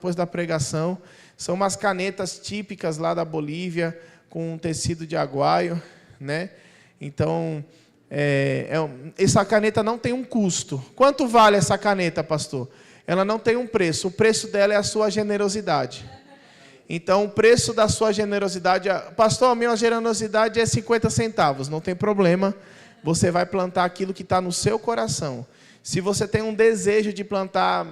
depois da pregação. São umas canetas típicas lá da Bolívia, com um tecido de aguaio, né? Então, essa caneta não tem um custo. Quanto vale essa caneta, pastor? Ela não tem um preço. O preço dela é a sua generosidade. Então, o preço da sua generosidade... Pastor, a minha generosidade é 50 centavos. Não tem problema. Você vai plantar aquilo que está no seu coração. Se você tem um desejo de plantar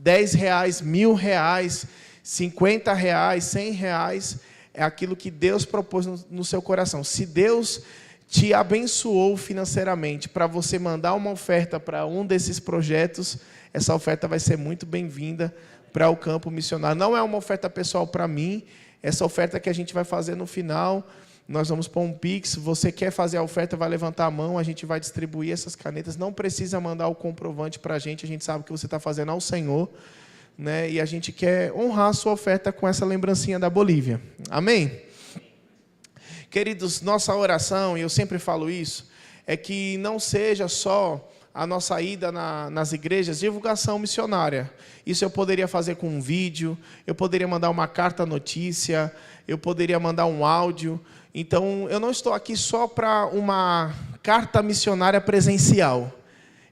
R$10, R$1.000, R$50, R$100, é aquilo que Deus propôs no seu coração. Se Deus te abençoou financeiramente para você mandar uma oferta para um desses projetos, essa oferta vai ser muito bem-vinda para o campo missionário. Não é uma oferta pessoal para mim, essa oferta que a gente vai fazer no final, nós vamos pôr um Pix, você quer fazer a oferta, vai levantar a mão, a gente vai distribuir essas canetas, não precisa mandar o comprovante para a gente sabe que você está fazendo ao Senhor, né? E a gente quer honrar a sua oferta com essa lembrancinha da Bolívia. Amém? Queridos, nossa oração, e eu sempre falo isso, é que não seja só a nossa ida nas igrejas, divulgação missionária. Isso eu poderia fazer com um vídeo, eu poderia mandar uma carta notícia, eu poderia mandar um áudio. Então, eu não estou aqui só para uma carta missionária presencial.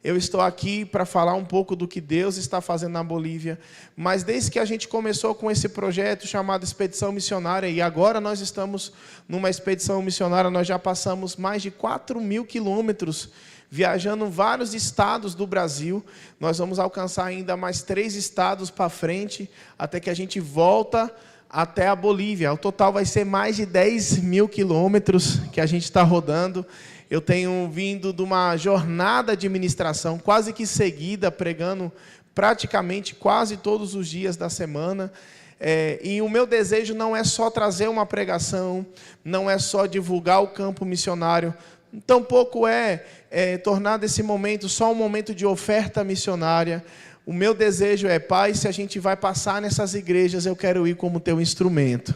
Eu estou aqui para falar um pouco do que Deus está fazendo na Bolívia. Mas desde que a gente começou com esse projeto chamado Expedição Missionária, e agora nós estamos numa expedição missionária, nós já passamos mais de 4.000 quilômetros, viajando vários estados do Brasil. Nós vamos alcançar ainda mais 3 estados para frente, até que a gente volta até a Bolívia. O total vai ser mais de 10.000 quilômetros que a gente está rodando. Eu tenho vindo de uma jornada de ministração quase que seguida, pregando praticamente quase todos os dias da semana. E o meu desejo não é só trazer uma pregação, não é só divulgar o campo missionário, tampouco tornar desse momento só um momento de oferta missionária. O meu desejo é, Pai, se a gente vai passar nessas igrejas, eu quero ir como teu instrumento.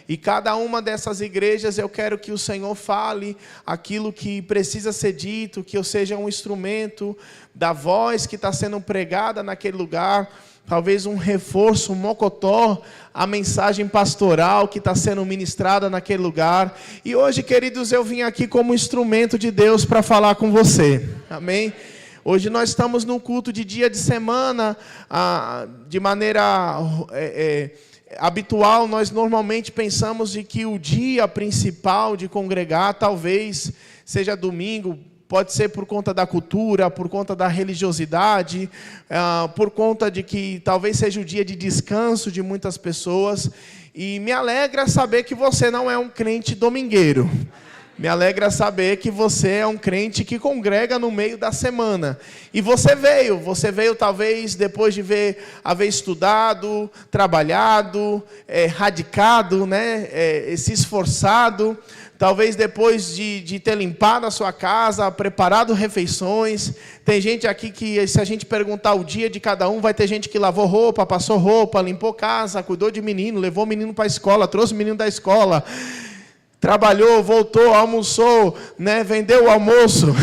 E cada uma dessas igrejas eu quero que o Senhor fale aquilo que precisa ser dito, que eu seja um instrumento da voz que está sendo pregada naquele lugar, talvez um reforço, um mocotó, a mensagem pastoral que está sendo ministrada naquele lugar. E hoje, queridos, eu vim aqui como instrumento de Deus para falar com você. Amém? Hoje nós estamos num culto de dia de semana, de maneira habitual, nós normalmente pensamos de que o dia principal de congregar talvez seja domingo, pode ser por conta da cultura, por conta da religiosidade, por conta de que talvez seja o dia de descanso de muitas pessoas. E me alegra saber que você não é um crente domingueiro. Me alegra saber que você é um crente que congrega no meio da semana. E você veio talvez depois de haver estudado, trabalhado, radicado, né? Se esforçado, talvez depois de ter limpado a sua casa, preparado refeições. Tem gente aqui que, se a gente perguntar o dia de cada um, vai ter gente que lavou roupa, passou roupa, limpou casa, cuidou de menino, levou o menino para a escola, trouxe o menino da escola, trabalhou, voltou, almoçou, né, vendeu o almoço.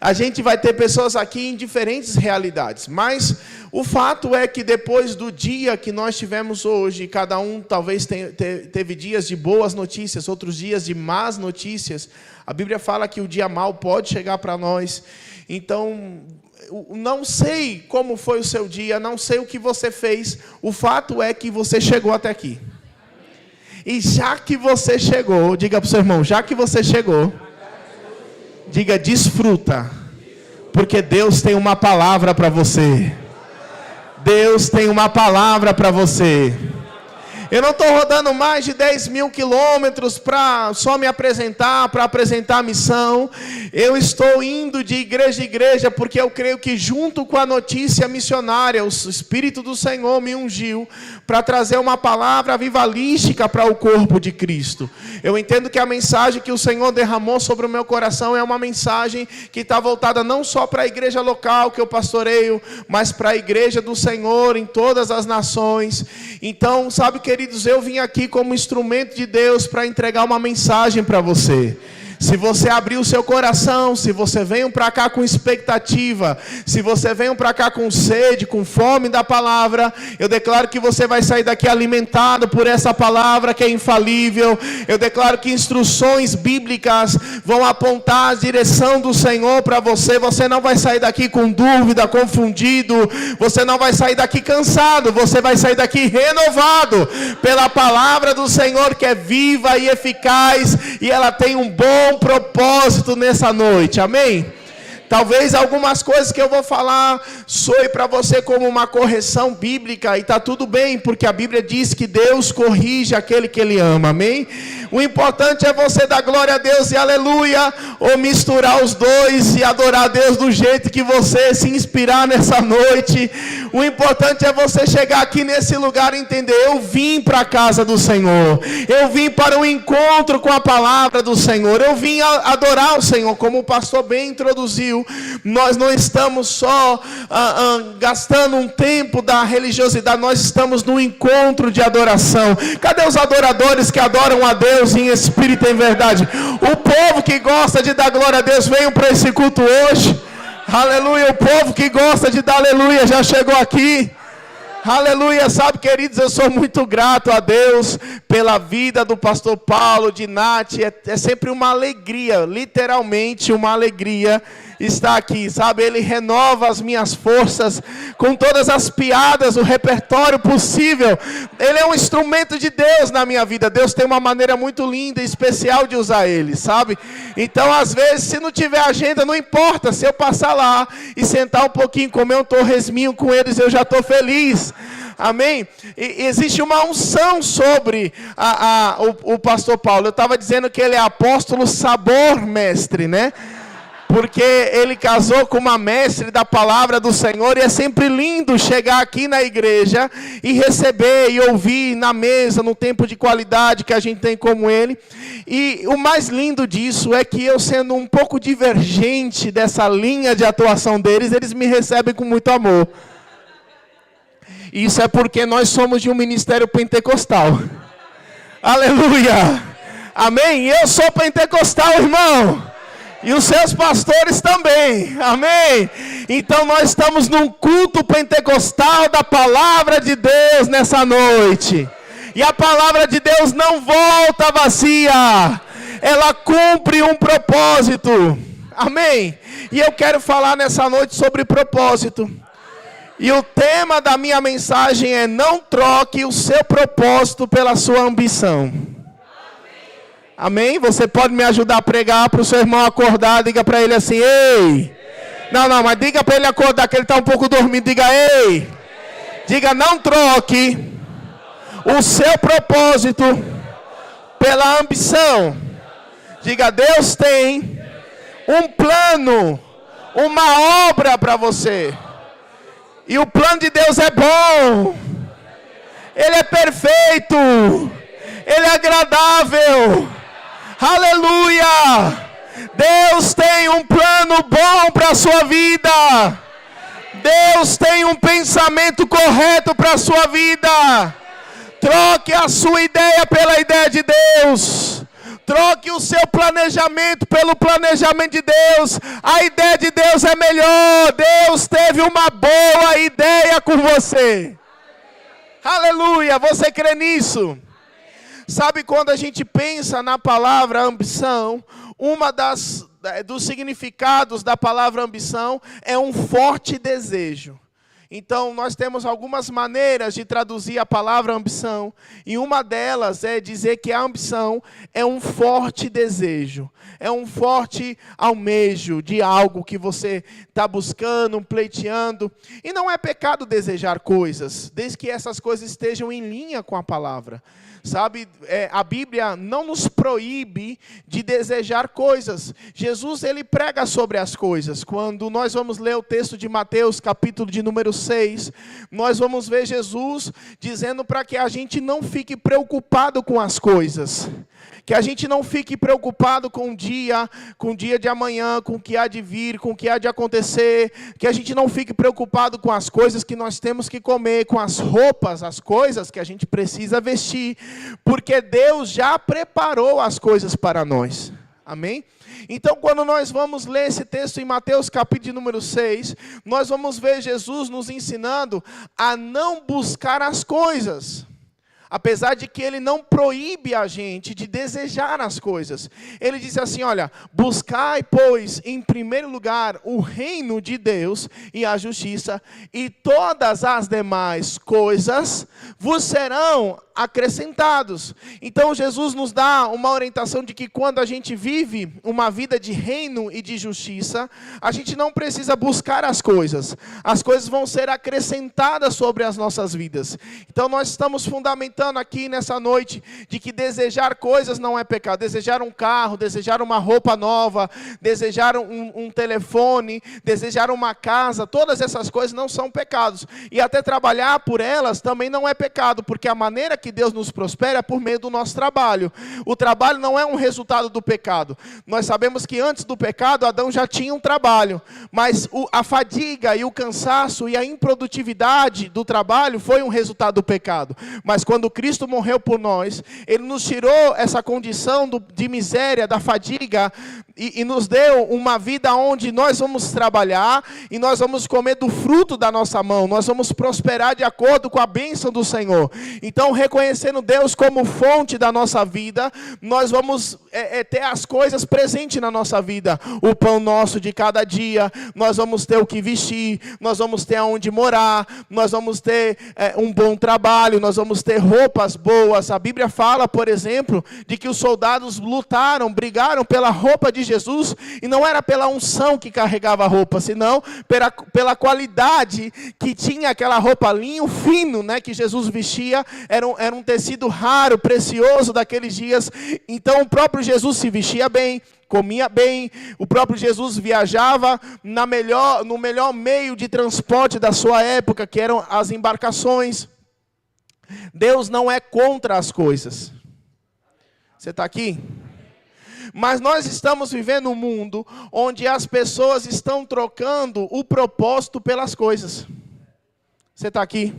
A gente vai ter pessoas aqui em diferentes realidades. Mas o fato é que depois do dia que nós tivemos hoje, cada um talvez teve dias de boas notícias, outros dias de más notícias. A Bíblia fala que o dia mau pode chegar para nós. Então, não sei como foi o seu dia, não sei o que você fez. O fato é que você chegou até aqui. E já que você chegou, diga para o seu irmão, já que você chegou, diga, desfruta, porque Deus tem uma palavra para você. Deus tem uma palavra para você. Eu não estou rodando mais de 10.000 quilômetros para só me apresentar, para apresentar a missão. Eu estou indo de igreja em igreja, porque eu creio que junto com a notícia missionária, o Espírito do Senhor me ungiu para trazer uma palavra avivalística para o corpo de Cristo. Eu entendo que a mensagem que o Senhor derramou sobre o meu coração é uma mensagem que está voltada não só para a igreja local que eu pastoreio, mas para a igreja do Senhor em todas as nações. Então, sabe, queridos, eu vim aqui como instrumento de Deus para entregar uma mensagem para você. Se você abrir o seu coração, se você veio para cá com expectativa, se você veio para cá com sede, com fome da palavra, eu declaro que você vai sair daqui alimentado por essa palavra que é infalível. Eu declaro que instruções bíblicas vão apontar a direção do Senhor para você. Você não vai sair daqui com dúvida, confundido. Você não vai sair daqui cansado. Você vai sair daqui renovado pela palavra do Senhor, que é viva e eficaz, e ela tem um bom propósito nessa noite, amém? Talvez algumas coisas que eu vou falar soe para você como uma correção bíblica, e está tudo bem, porque a Bíblia diz que Deus corrige aquele que Ele ama, amém? O importante é você dar glória a Deus e aleluia, ou misturar os dois e adorar a Deus do jeito que você se inspirar nessa noite. O importante é você chegar aqui nesse lugar e entender: eu vim para a casa do Senhor, eu vim para o encontro com a palavra do Senhor, eu vim adorar o Senhor, como o pastor bem introduziu. Nós não estamos só gastando um tempo da religiosidade, nós estamos no encontro de adoração. Cadê os adoradores que adoram a Deus em espírito e em verdade? O povo que gosta de dar glória a Deus, venham para esse culto hoje. Aleluia. O povo que gosta de dar aleluia já chegou aqui. Aleluia. Sabe, queridos, eu sou muito grato a Deus pela vida do pastor Paulo, de Nath. É sempre uma alegria, literalmente uma alegria estar aqui, sabe? Ele renova as minhas forças com todas as piadas, o repertório possível. Ele é um instrumento de Deus na minha vida. Deus tem uma maneira muito linda e especial de usar ele, sabe? Então, às vezes, se não tiver agenda, não importa. Se eu passar lá e sentar um pouquinho, comer um torresminho com eles, eu já estou feliz. Amém? E existe uma unção sobre o pastor Paulo. Eu estava dizendo que ele é apóstolo sabor mestre, né? Porque ele casou com uma mestre da palavra do Senhor, e é sempre lindo chegar aqui na igreja e receber e ouvir na mesa, no tempo de qualidade que a gente tem como ele. E o mais lindo disso é que eu, sendo um pouco divergente dessa linha de atuação deles, eles me recebem com muito amor. Isso é porque nós somos de um ministério pentecostal. Aleluia! Amém? Eu sou pentecostal, irmão. E os seus pastores também, amém? Então nós estamos num culto pentecostal da palavra de Deus nessa noite. E a palavra de Deus não volta vazia, ela cumpre um propósito, amém? E eu quero falar nessa noite sobre propósito. E o tema da minha mensagem é: não troque o seu propósito pela sua ambição. Amém? Você pode me ajudar a pregar para o seu irmão acordar? Diga para ele assim: ei! Não, mas diga para ele acordar, que ele está um pouco dormindo. Diga: ei! Diga: não troque o seu propósito pela ambição. Diga: Deus tem um plano, uma obra para você. E o plano de Deus é bom. Ele é perfeito. Ele é agradável. Aleluia! Deus tem um plano bom para a sua vida. Deus tem um pensamento correto para a sua vida. Troque a sua ideia pela ideia de Deus. Troque o seu planejamento pelo planejamento de Deus. A ideia de Deus é melhor. Deus teve uma boa ideia com você. Aleluia! Você crê nisso? Sabe, quando a gente pensa na palavra ambição, dos significados da palavra ambição é um forte desejo. Então, nós temos algumas maneiras de traduzir a palavra ambição, e uma delas é dizer que a ambição é um forte desejo, é um forte almejo de algo que você está buscando, pleiteando. E não é pecado desejar coisas, desde que essas coisas estejam em linha com a palavra. Sabe, a Bíblia não nos proíbe de desejar coisas. Jesus, ele prega sobre as coisas. Quando nós vamos ler o texto de Mateus, capítulo de número 6, nós vamos ver Jesus dizendo para que a gente não fique preocupado com as coisas. Que a gente não fique preocupado com o dia de amanhã, com o que há de vir, com o que há de acontecer. Que a gente não fique preocupado com as coisas que nós temos que comer, com as roupas, as coisas que a gente precisa vestir. Porque Deus já preparou as coisas para nós. Amém? Então, quando nós vamos ler esse texto em Mateus capítulo número 6, nós vamos ver Jesus nos ensinando a não buscar as coisas. Apesar de que ele não proíbe a gente de desejar as coisas. Ele diz assim, olha, buscai, pois, em primeiro lugar, o reino de Deus e a justiça, e todas as demais coisas vos serão acrescentados. Então Jesus nos dá uma orientação de que quando a gente vive uma vida de reino e de justiça, a gente não precisa buscar as coisas vão ser acrescentadas sobre as nossas vidas. Então nós estamos fundamentando aqui nessa noite de que desejar coisas não é pecado. Desejar um carro, desejar uma roupa nova, desejar um telefone, desejar uma casa, todas essas coisas não são pecados. E até trabalhar por elas também não é pecado, porque a maneira que Deus nos prospera por meio do nosso trabalho. O trabalho não é um resultado do pecado. Nós sabemos que antes do pecado, Adão já tinha um trabalho, mas a fadiga e o cansaço e a improdutividade do trabalho foi um resultado do pecado. Mas quando Cristo morreu por nós, Ele nos tirou essa condição de miséria, da fadiga, e nos deu uma vida onde nós vamos trabalhar e nós vamos comer do fruto da nossa mão, nós vamos prosperar de acordo com a bênção do Senhor. Então, reconhecendo Deus como fonte da nossa vida, nós vamos ter as coisas presentes na nossa vida. O pão nosso de cada dia, nós vamos ter o que vestir, nós vamos ter aonde morar, nós vamos ter um bom trabalho, nós vamos ter roupas boas. A Bíblia fala, por exemplo, de que os soldados lutaram, brigaram pela roupa de Jesus, e não era pela unção que carregava a roupa, senão pela qualidade que tinha aquela roupa, linho fino, né, que Jesus vestia. Era um tecido raro, precioso daqueles dias. Então o próprio Jesus se vestia bem, comia bem, o próprio Jesus viajava no melhor meio de transporte da sua época, que eram as embarcações. Deus não é contra as coisas. Você está aqui? Mas nós estamos vivendo um mundo onde as pessoas estão trocando o propósito pelas coisas. Você está aqui?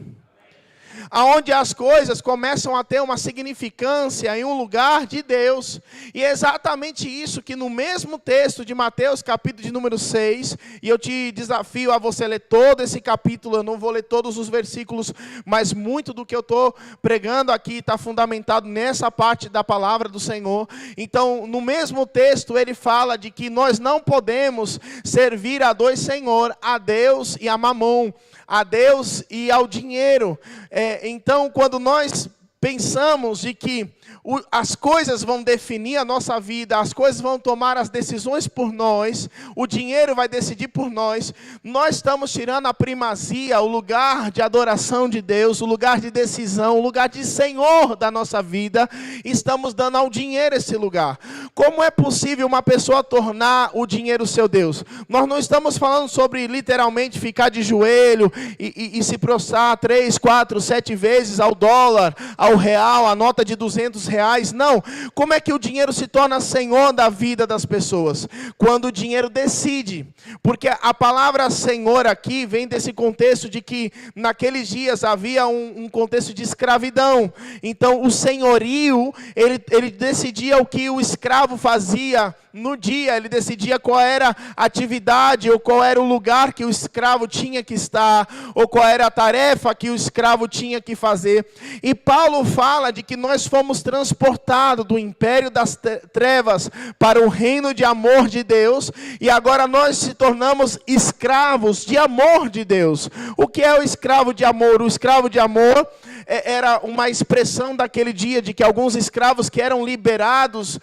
Aonde as coisas começam a ter uma significância em um lugar de Deus. E é exatamente isso que no mesmo texto de Mateus, capítulo de número 6, e eu te desafio a você ler todo esse capítulo. Eu não vou ler todos os versículos, mas muito do que eu estou pregando aqui está fundamentado nessa parte da palavra do Senhor. Então, no mesmo texto, ele fala de que nós não podemos servir a dois senhores, a Deus e a Mamon, a Deus e ao dinheiro. Então, quando nós pensamos de que as coisas vão definir a nossa vida, as coisas vão tomar as decisões por nós, o dinheiro vai decidir por nós, nós estamos tirando a primazia, o lugar de adoração de Deus, o lugar de decisão, o lugar de Senhor da nossa vida, e estamos dando ao dinheiro esse lugar. Como é possível uma pessoa tornar o dinheiro seu Deus? Nós não estamos falando sobre literalmente ficar de joelho e se prostrar 3, 4, 7 vezes ao dólar, ao real, a nota de R$200. Não. Como é que o dinheiro se torna senhor da vida das pessoas? Quando o dinheiro decide. Porque a palavra senhor aqui vem desse contexto de que naqueles dias havia um contexto de escravidão. Então o senhorio, ele decidia o que o escravo fazia no dia, ele decidia qual era a atividade, ou qual era o lugar que o escravo tinha que estar, ou qual era a tarefa que o escravo tinha que fazer. E Paulo fala de que nós fomos transportados do império das trevas para o reino de amor de Deus, e agora nós se tornamos escravos de amor de Deus. O que é o escravo de amor? O escravo de amor era uma expressão daquele dia, de que alguns escravos que eram liberados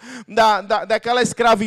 daquela escravidão,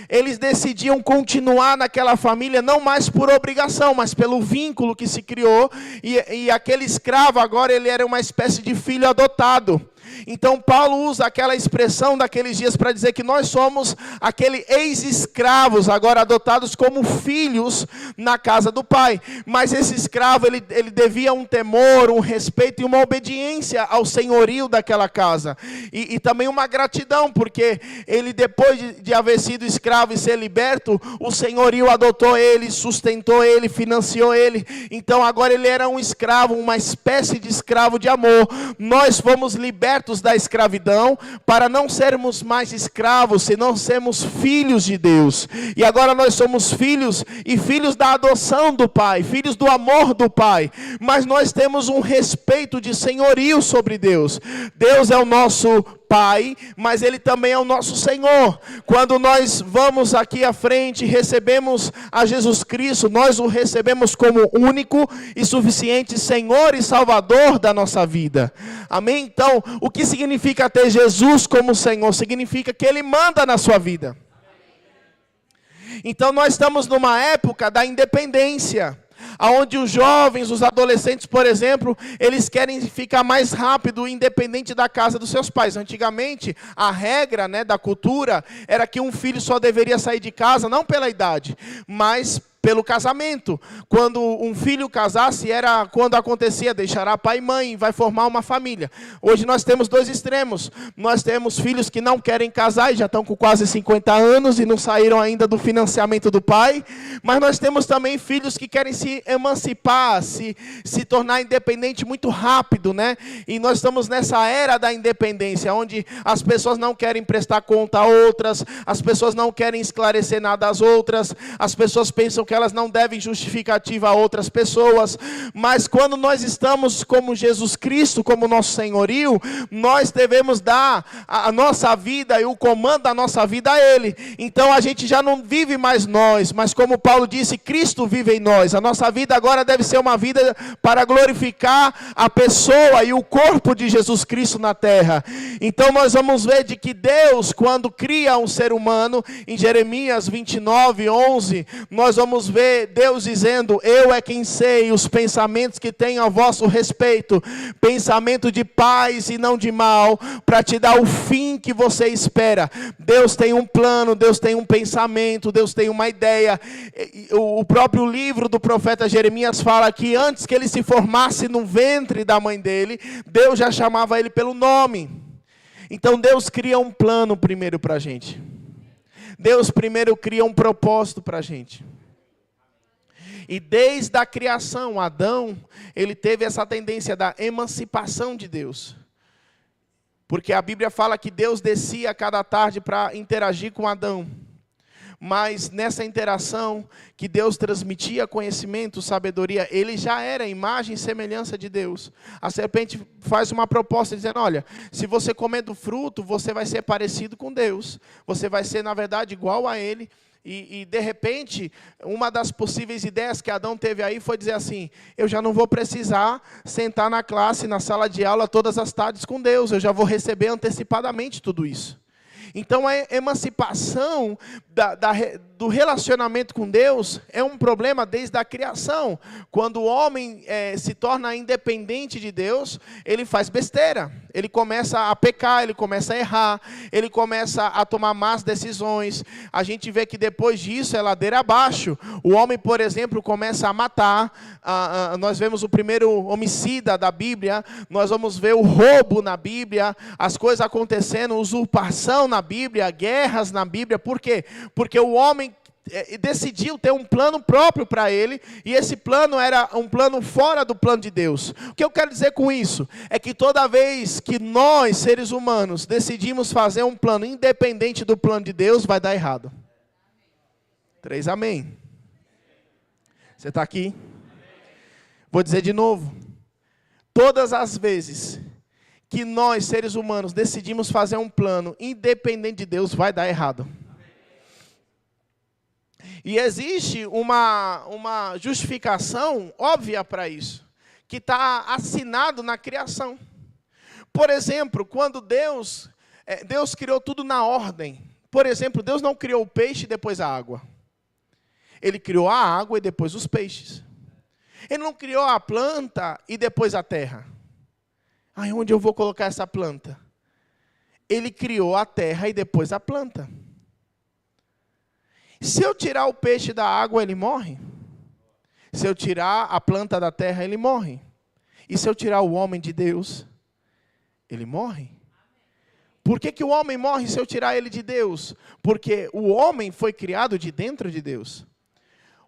eles decidiam continuar naquela família, não mais por obrigação, mas pelo vínculo que se criou, e aquele escravo agora ele era uma espécie de filho adotado. Então Paulo usa aquela expressão daqueles dias para dizer que nós somos aquele ex-escravos, agora adotados como filhos na casa do pai. Mas esse escravo, ele devia um temor, um respeito e uma obediência ao senhorio daquela casa. E também uma gratidão, porque ele, depois de haver sido escravo e ser liberto, o senhorio adotou ele, sustentou ele, financiou ele. Então agora ele era um escravo, uma espécie de escravo de amor. Nós fomos libertos libertos da escravidão, para não sermos mais escravos, senão sermos filhos de Deus. E agora nós somos filhos e filhos da adoção do Pai, filhos do amor do Pai. Mas nós temos um respeito de senhorio sobre Deus. Deus é o nosso Pai, mas Ele também é o nosso Senhor. Quando nós vamos aqui à frente e recebemos a Jesus Cristo, nós o recebemos como único e suficiente Senhor e Salvador da nossa vida. Amém? Então, o que significa ter Jesus como Senhor? Significa que Ele manda na sua vida. Então, nós estamos numa época da independência, onde os jovens, os adolescentes, por exemplo, eles querem ficar mais rápido, independente da casa dos seus pais. Antigamente, a regra, da cultura era que um filho só deveria sair de casa, não pela idade, mas pelo casamento. Quando um filho casasse, era quando acontecia, deixará pai e mãe, vai formar uma família. Hoje nós temos dois extremos. Nós temos filhos que não querem casar e já estão com quase 50 anos e não saíram ainda do financiamento do pai. Mas nós temos também filhos que querem se emancipar, se tornar independente muito rápido, E nós estamos nessa era da independência, onde as pessoas não querem prestar conta a outras, as pessoas não querem esclarecer nada às outras, as pessoas pensam que elas não devem justificativa a outras pessoas, mas quando nós estamos como Jesus Cristo, como nosso senhorio, nós devemos dar a nossa vida e o comando da nossa vida a Ele. Então a gente já não vive mais nós, mas como Paulo disse, Cristo vive em nós. A nossa vida agora deve ser uma vida para glorificar a pessoa e o corpo de Jesus Cristo na terra. Então nós vamos ver de que Deus, quando cria um ser humano, em Jeremias 29:11, nós vamos ver Deus dizendo: eu é quem sei os pensamentos que tenho a vosso respeito, pensamento de paz e não de mal, para te dar o fim que você espera. Deus tem um plano, Deus tem um pensamento, Deus tem uma ideia. O próprio livro do profeta Jeremias fala que antes que ele se formasse no ventre da mãe dele, Deus já chamava ele pelo nome. Então Deus cria um plano primeiro para a gente. Deus primeiro cria um propósito para a gente. E desde a criação, Adão, ele teve essa tendência da emancipação de Deus. Porque a Bíblia fala que Deus descia a cada tarde para interagir com Adão. Mas nessa interação, que Deus transmitia conhecimento, sabedoria, ele já era imagem e semelhança de Deus. A serpente faz uma proposta dizendo: olha, se você comer do fruto, você vai ser parecido com Deus. Você vai ser, na verdade, igual a Ele. E de repente, uma das possíveis ideias que Adão teve aí foi dizer assim: eu já não vou precisar sentar na classe, na sala de aula todas as tardes com Deus, eu já vou receber antecipadamente tudo isso. Então a emancipação do relacionamento com Deus é um problema desde a criação. Quando o homem se torna independente de Deus, ele faz besteira. Ele começa a pecar, ele começa a errar, ele começa a tomar más decisões. A gente vê que depois disso é ladeira abaixo. O homem, por exemplo, começa a matar. Nós vemos o primeiro homicida da Bíblia, nós vamos ver o roubo na Bíblia, as coisas acontecendo, usurpação na Bíblia, guerras na Bíblia. Por quê? Porque o homem decidiu ter um plano próprio para ele, e esse plano era um plano fora do plano de Deus. O que eu quero dizer com isso? É que toda vez que nós, seres humanos, decidimos fazer um plano independente do plano de Deus, vai dar errado. 3 amém. Você está aqui? Vou dizer de novo. Todas as vezes que nós, seres humanos, decidimos fazer um plano independente de Deus, vai dar errado. E existe uma justificação óbvia para isso, que está assinado na criação. Por exemplo, quando Deus criou tudo na ordem. Por exemplo, Deus não criou o peixe e depois a água. Ele criou a água e depois os peixes. Ele não criou a planta e depois a terra. Onde eu vou colocar essa planta? Ele criou a terra e depois a planta. Se eu tirar o peixe da água, ele morre. Se eu tirar a planta da terra, ele morre. E se eu tirar o homem de Deus, ele morre. Por que o homem morre se eu tirar ele de Deus? Porque o homem foi criado de dentro de Deus.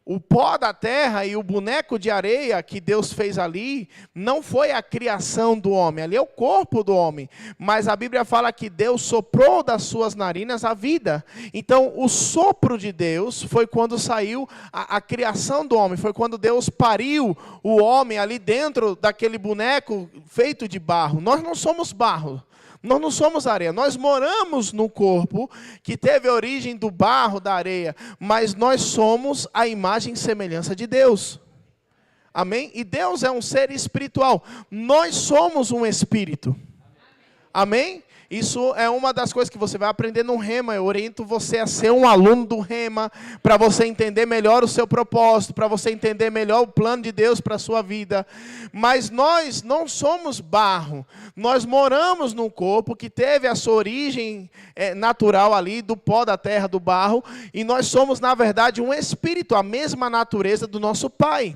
O pó da terra e o boneco de areia que Deus fez ali, não foi a criação do homem, ali é o corpo do homem. Mas a Bíblia fala que Deus soprou das suas narinas a vida. Então, o sopro de Deus foi quando saiu a criação do homem, foi quando Deus pariu o homem ali dentro daquele boneco feito de barro. Nós não somos barro. Nós não somos areia, nós moramos no corpo que teve origem do barro, da areia, mas nós somos a imagem e semelhança de Deus. Amém? E Deus é um ser espiritual, nós somos um espírito. Amém? Isso é uma das coisas que você vai aprender no Rema. Eu oriento você a ser um aluno do Rema, para você entender melhor o seu propósito, para você entender melhor o plano de Deus para a sua vida. Mas nós não somos barro, nós moramos num corpo que teve a sua origem natural ali, do pó da terra, do barro, e nós somos, na verdade, um espírito, a mesma natureza do nosso Pai.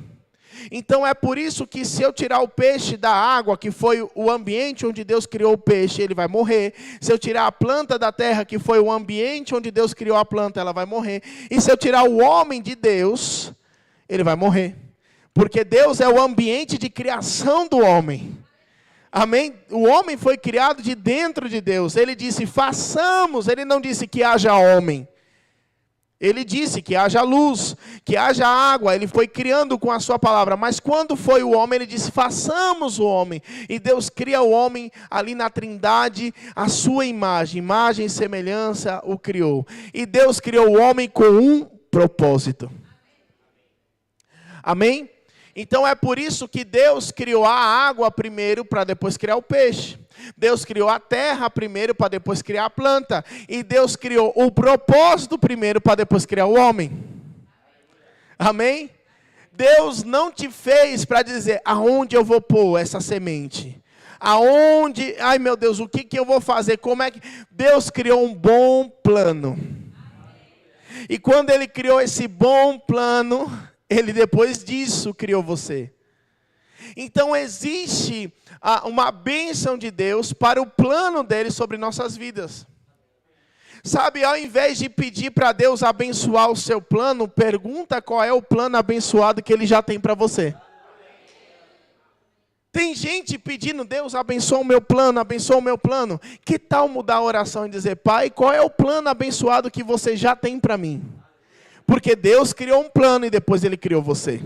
Então é por isso que se eu tirar o peixe da água, que foi o ambiente onde Deus criou o peixe, ele vai morrer. Se eu tirar a planta da terra, que foi o ambiente onde Deus criou a planta, ela vai morrer. E se eu tirar o homem de Deus, ele vai morrer. Porque Deus é o ambiente de criação do homem. Amém? O homem foi criado de dentro de Deus. Ele disse, façamos. Ele não disse que haja homem. Ele disse que haja luz, que haja água, ele foi criando com a sua palavra. Mas quando foi o homem, ele disse, façamos o homem. E Deus cria o homem ali na trindade, a sua imagem e semelhança o criou. E Deus criou o homem com um propósito. Amém? Então é por isso que Deus criou a água primeiro, para depois criar o peixe. Deus criou a terra primeiro, para depois criar a planta. E Deus criou o propósito primeiro, para depois criar o homem. Amém? Deus não te fez para dizer, aonde eu vou pôr essa semente? Aonde, ai meu Deus, o que eu vou fazer? Como é que... Deus criou um bom plano. E quando Ele criou esse bom plano, Ele depois disso criou você. Então existe uma bênção de Deus para o plano dele sobre nossas vidas. Sabe, ao invés de pedir para Deus abençoar o seu plano, pergunta qual é o plano abençoado que Ele já tem para você. Tem gente pedindo, Deus abençoa o meu plano, abençoa o meu plano. Que tal mudar a oração e dizer, Pai, qual é o plano abençoado que você já tem para mim? Porque Deus criou um plano e depois Ele criou você.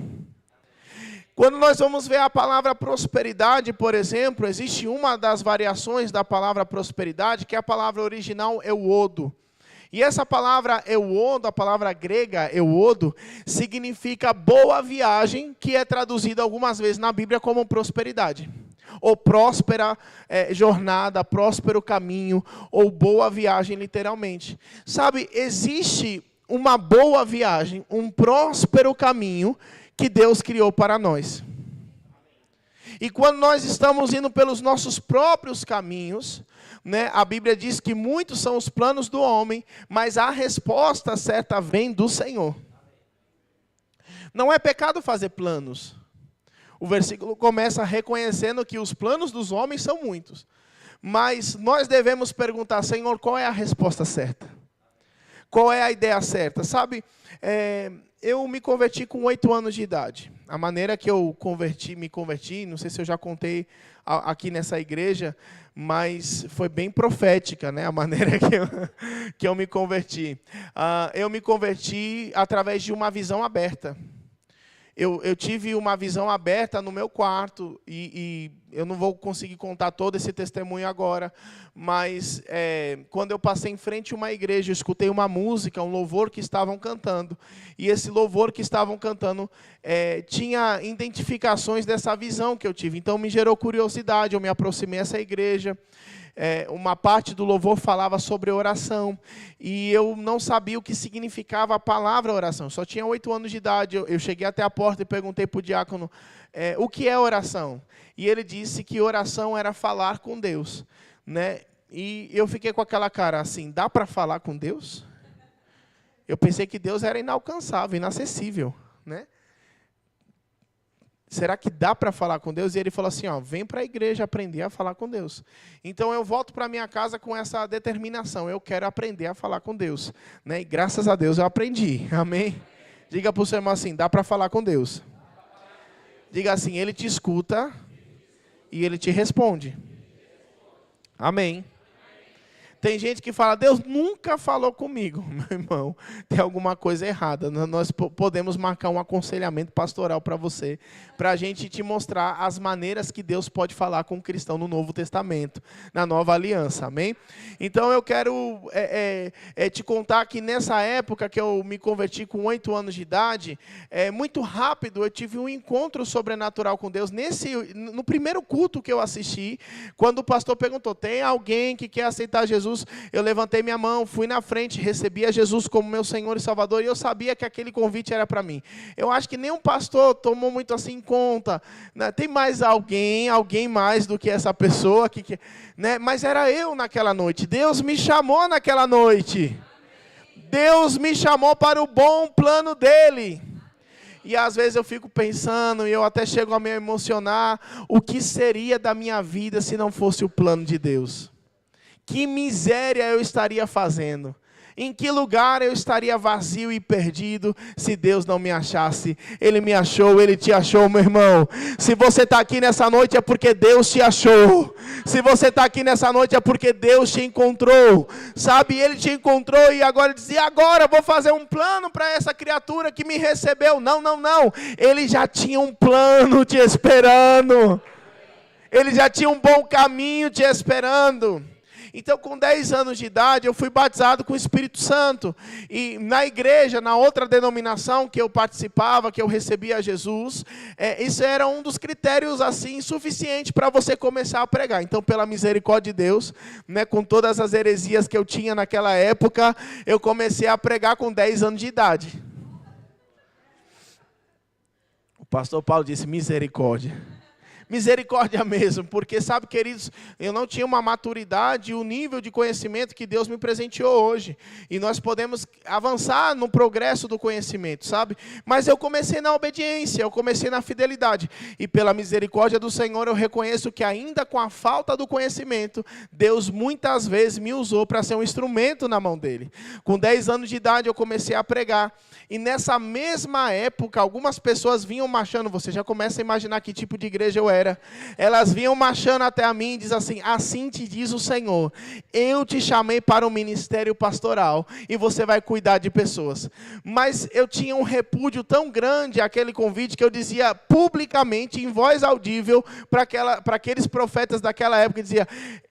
Quando nós vamos ver a palavra prosperidade, por exemplo, existe uma das variações da palavra prosperidade, que é a palavra original euodo. E essa palavra euodo, a palavra grega euodo, significa boa viagem, que é traduzida algumas vezes na Bíblia como prosperidade. Ou próspera jornada, próspero caminho, ou boa viagem literalmente. Sabe, existe uma boa viagem, um próspero caminho, que Deus criou para nós. E quando nós estamos indo pelos nossos próprios caminhos, né, a Bíblia diz que muitos são os planos do homem, mas a resposta certa vem do Senhor. Não é pecado fazer planos. O versículo começa reconhecendo que os planos dos homens são muitos. Mas nós devemos perguntar, Senhor, qual é a resposta certa? Qual é a ideia certa? Sabe, eu me converti com 8 anos de idade. A maneira que eu me converti, não sei se eu já contei aqui nessa igreja, mas foi bem profética, né? A maneira que eu me converti. Eu me converti através de uma visão aberta. Eu tive uma visão aberta no meu quarto, e eu não vou conseguir contar todo esse testemunho agora, mas quando eu passei em frente a uma igreja, eu escutei uma música, um louvor que estavam cantando, e esse louvor que estavam cantando tinha identificações dessa visão que eu tive, então me gerou curiosidade, eu me aproximei dessa igreja. Uma parte do louvor falava sobre oração, e eu não sabia o que significava a palavra oração, só tinha 8 anos de idade. Eu cheguei até a porta e perguntei para o diácono, o que é oração? E ele disse que oração era falar com Deus, né? E eu fiquei com aquela cara assim, dá para falar com Deus? Eu pensei que Deus era inalcançável, inacessível, né? Será que dá para falar com Deus? E ele falou assim, vem para a igreja aprender a falar com Deus. Então eu volto para minha casa com essa determinação, eu quero aprender a falar com Deus, né? E graças a Deus eu aprendi, amém? Diga para o seu irmão assim, dá para falar com Deus. Diga assim, Ele te escuta e Ele te responde. Amém. Tem gente que fala, Deus nunca falou comigo. Meu irmão, tem alguma coisa errada. Nós podemos marcar um aconselhamento pastoral para você, para a gente te mostrar as maneiras que Deus pode falar com o cristão no Novo Testamento, na Nova Aliança. Amém? Então eu quero te contar que nessa época que eu me converti com 8 anos de idade, muito rápido eu tive um encontro sobrenatural com Deus. No primeiro culto que eu assisti, quando o pastor perguntou, tem alguém que quer aceitar Jesus? Eu levantei minha mão, fui na frente, recebi a Jesus como meu Senhor e Salvador, e eu sabia que aquele convite era para mim. Eu acho que nenhum pastor tomou muito assim em conta, né? Tem mais alguém mais do que essa pessoa, né? Mas era eu naquela noite, Deus me chamou naquela noite, Deus me chamou para o bom plano dEle. E às vezes eu fico pensando, e eu até chego a me emocionar, o que seria da minha vida se não fosse o plano de Deus? Que miséria eu estaria fazendo? Em que lugar eu estaria vazio e perdido se Deus não me achasse? Ele me achou, Ele te achou, meu irmão. Se você está aqui nessa noite é porque Deus te achou. Se você está aqui nessa noite é porque Deus te encontrou. Sabe, Ele te encontrou e agora Ele dizia, agora vou fazer um plano para essa criatura que me recebeu. Não. Ele já tinha um plano te esperando. Ele já tinha um bom caminho te esperando. Então, com 10 anos de idade, eu fui batizado com o Espírito Santo. E na igreja, na outra denominação que eu participava, que eu recebia Jesus, isso era um dos critérios assim suficiente para você começar a pregar. Então, pela misericórdia de Deus, né, com todas as heresias que eu tinha naquela época, eu comecei a pregar com 10 anos de idade. O pastor Paulo disse, misericórdia. Misericórdia mesmo, porque sabe, queridos, eu não tinha uma maturidade e o nível de conhecimento que Deus me presenteou hoje. E nós podemos avançar no progresso do conhecimento, sabe? Mas eu comecei na obediência, eu comecei na fidelidade. E pela misericórdia do Senhor eu reconheço que ainda com a falta do conhecimento, Deus muitas vezes me usou para ser um instrumento na mão dEle. Com 10 anos de idade eu comecei a pregar. E nessa mesma época, algumas pessoas vinham marchando, você já começa a imaginar que tipo de igreja eu era. Elas vinham marchando até a mim e diz assim te diz o Senhor, eu te chamei para o ministério pastoral e você vai cuidar de pessoas. Mas eu tinha um repúdio tão grande àquele convite que eu dizia publicamente, em voz audível, para aqueles profetas daquela época, dizia,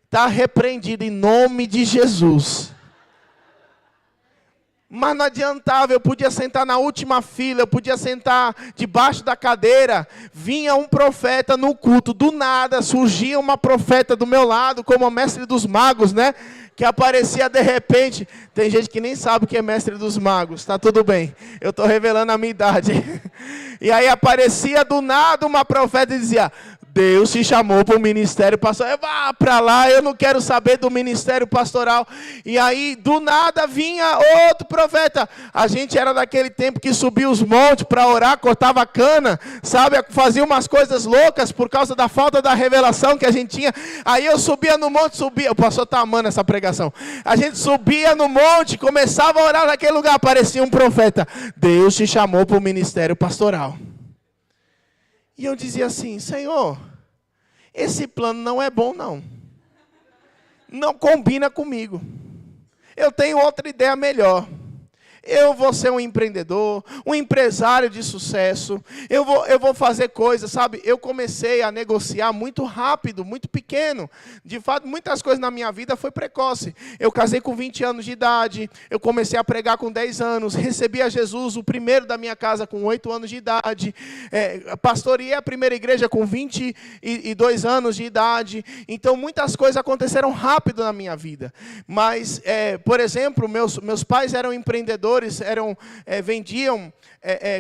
está repreendido em nome de Jesus. Mas não adiantava, eu podia sentar na última fila, eu podia sentar debaixo da cadeira, vinha um profeta no culto, do nada surgia uma profeta do meu lado, como a mestre dos magos, né? Que aparecia de repente. Tem gente que nem sabe o que é mestre dos magos, está tudo bem, eu estou revelando a minha idade. E aí aparecia do nada uma profeta e dizia, Deus te chamou para o ministério pastoral. Vá para lá, eu não quero saber do ministério pastoral. E aí, do nada, vinha outro profeta. A gente era daquele tempo que subia os montes para orar, cortava cana, sabe? Fazia umas coisas loucas por causa da falta da revelação que a gente tinha. Aí eu subia no monte, o pastor está amando essa pregação. A gente subia no monte, começava a orar naquele lugar, aparecia um profeta. Deus te chamou para o ministério pastoral. E eu dizia assim, Senhor, esse plano não é bom não. Não combina comigo. Eu tenho outra ideia melhor. Eu vou ser um empreendedor, um empresário de sucesso. Eu vou fazer coisas, sabe? Eu comecei a negociar muito rápido, muito pequeno. De fato, muitas coisas na minha vida foi precoce. Eu casei com 20 anos de idade. Eu comecei a pregar com 10 anos. Recebi a Jesus, o primeiro da minha casa, com 8 anos de idade. Pastoreei a primeira igreja com 22 anos de idade. Então, muitas coisas aconteceram rápido na minha vida. Mas, por exemplo, meus pais eram empreendedores, vendiam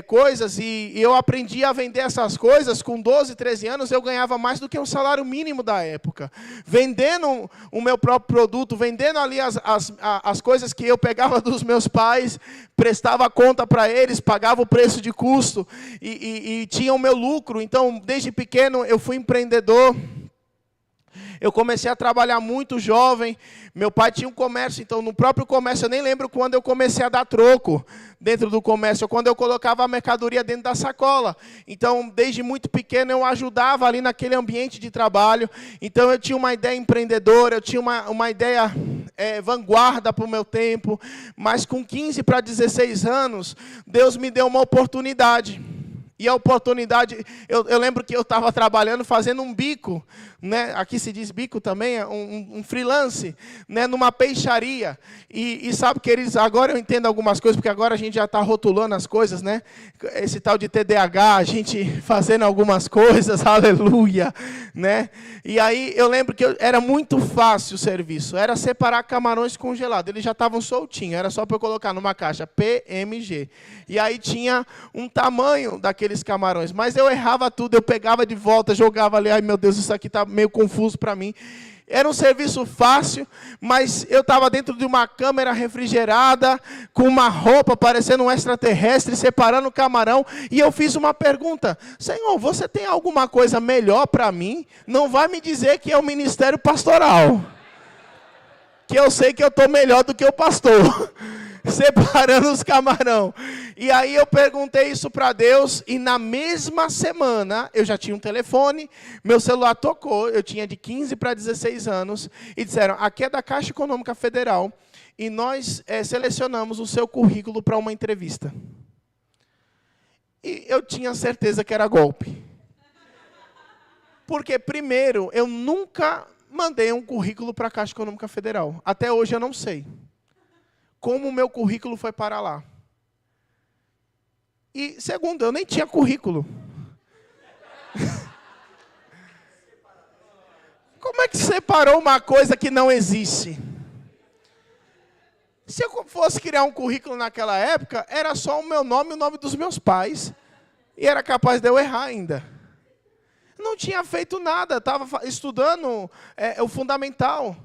coisas e eu aprendi a vender essas coisas. Com 12, 13 anos eu ganhava mais do que um salário mínimo da época, vendendo o meu próprio produto, vendendo ali as coisas que eu pegava dos meus pais, prestava conta para eles, pagava o preço de custo e tinha o meu lucro. Então, desde pequeno eu fui empreendedor. Eu comecei a trabalhar muito jovem. Meu pai tinha um comércio, então no próprio comércio, eu nem lembro quando eu comecei a dar troco dentro do comércio, quando eu colocava a mercadoria dentro da sacola. Então, desde muito pequeno, eu ajudava ali naquele ambiente de trabalho. Então, eu tinha uma ideia empreendedora, eu tinha uma ideia vanguarda para o meu tempo. Mas com 15 para 16 anos, Deus me deu uma oportunidade. E a oportunidade, eu lembro que eu estava trabalhando, fazendo um bico, né? Aqui se diz bico também, um freelance, né? Numa peixaria. E sabe, queridos, agora eu entendo algumas coisas, porque agora a gente já está rotulando as coisas, né? Esse tal de TDAH, a gente fazendo algumas coisas, aleluia, né? E aí eu lembro que era muito fácil o serviço, era separar camarões congelados, eles já estavam soltinhos, era só para eu colocar numa caixa PMG. E aí tinha um tamanho daqueles camarões, mas eu errava tudo, eu pegava de volta, jogava ali, ai meu Deus, isso aqui está meio confuso para mim. Era um serviço fácil, mas eu estava dentro de uma câmera refrigerada, com uma roupa parecendo um extraterrestre, separando o camarão, e eu fiz uma pergunta: Senhor, você tem alguma coisa melhor para mim? Não vai me dizer que é o ministério pastoral, que eu sei que eu estou melhor do que o pastor, separando os camarão. E aí eu perguntei isso para Deus, e na mesma semana, eu já tinha um telefone, meu celular tocou, eu tinha de 15 para 16 anos, e disseram: aqui é da Caixa Econômica Federal, e nós selecionamos o seu currículo para uma entrevista. E eu tinha certeza que era golpe. Porque, primeiro, eu nunca mandei um currículo para a Caixa Econômica Federal. Até hoje eu não sei como o meu currículo foi para lá. E, segundo, eu nem tinha currículo. Como é que separou uma coisa que não existe? Se eu fosse criar um currículo naquela época, era só o meu nome e o nome dos meus pais. E era capaz de eu errar ainda. Não tinha feito nada, estava estudando o fundamental.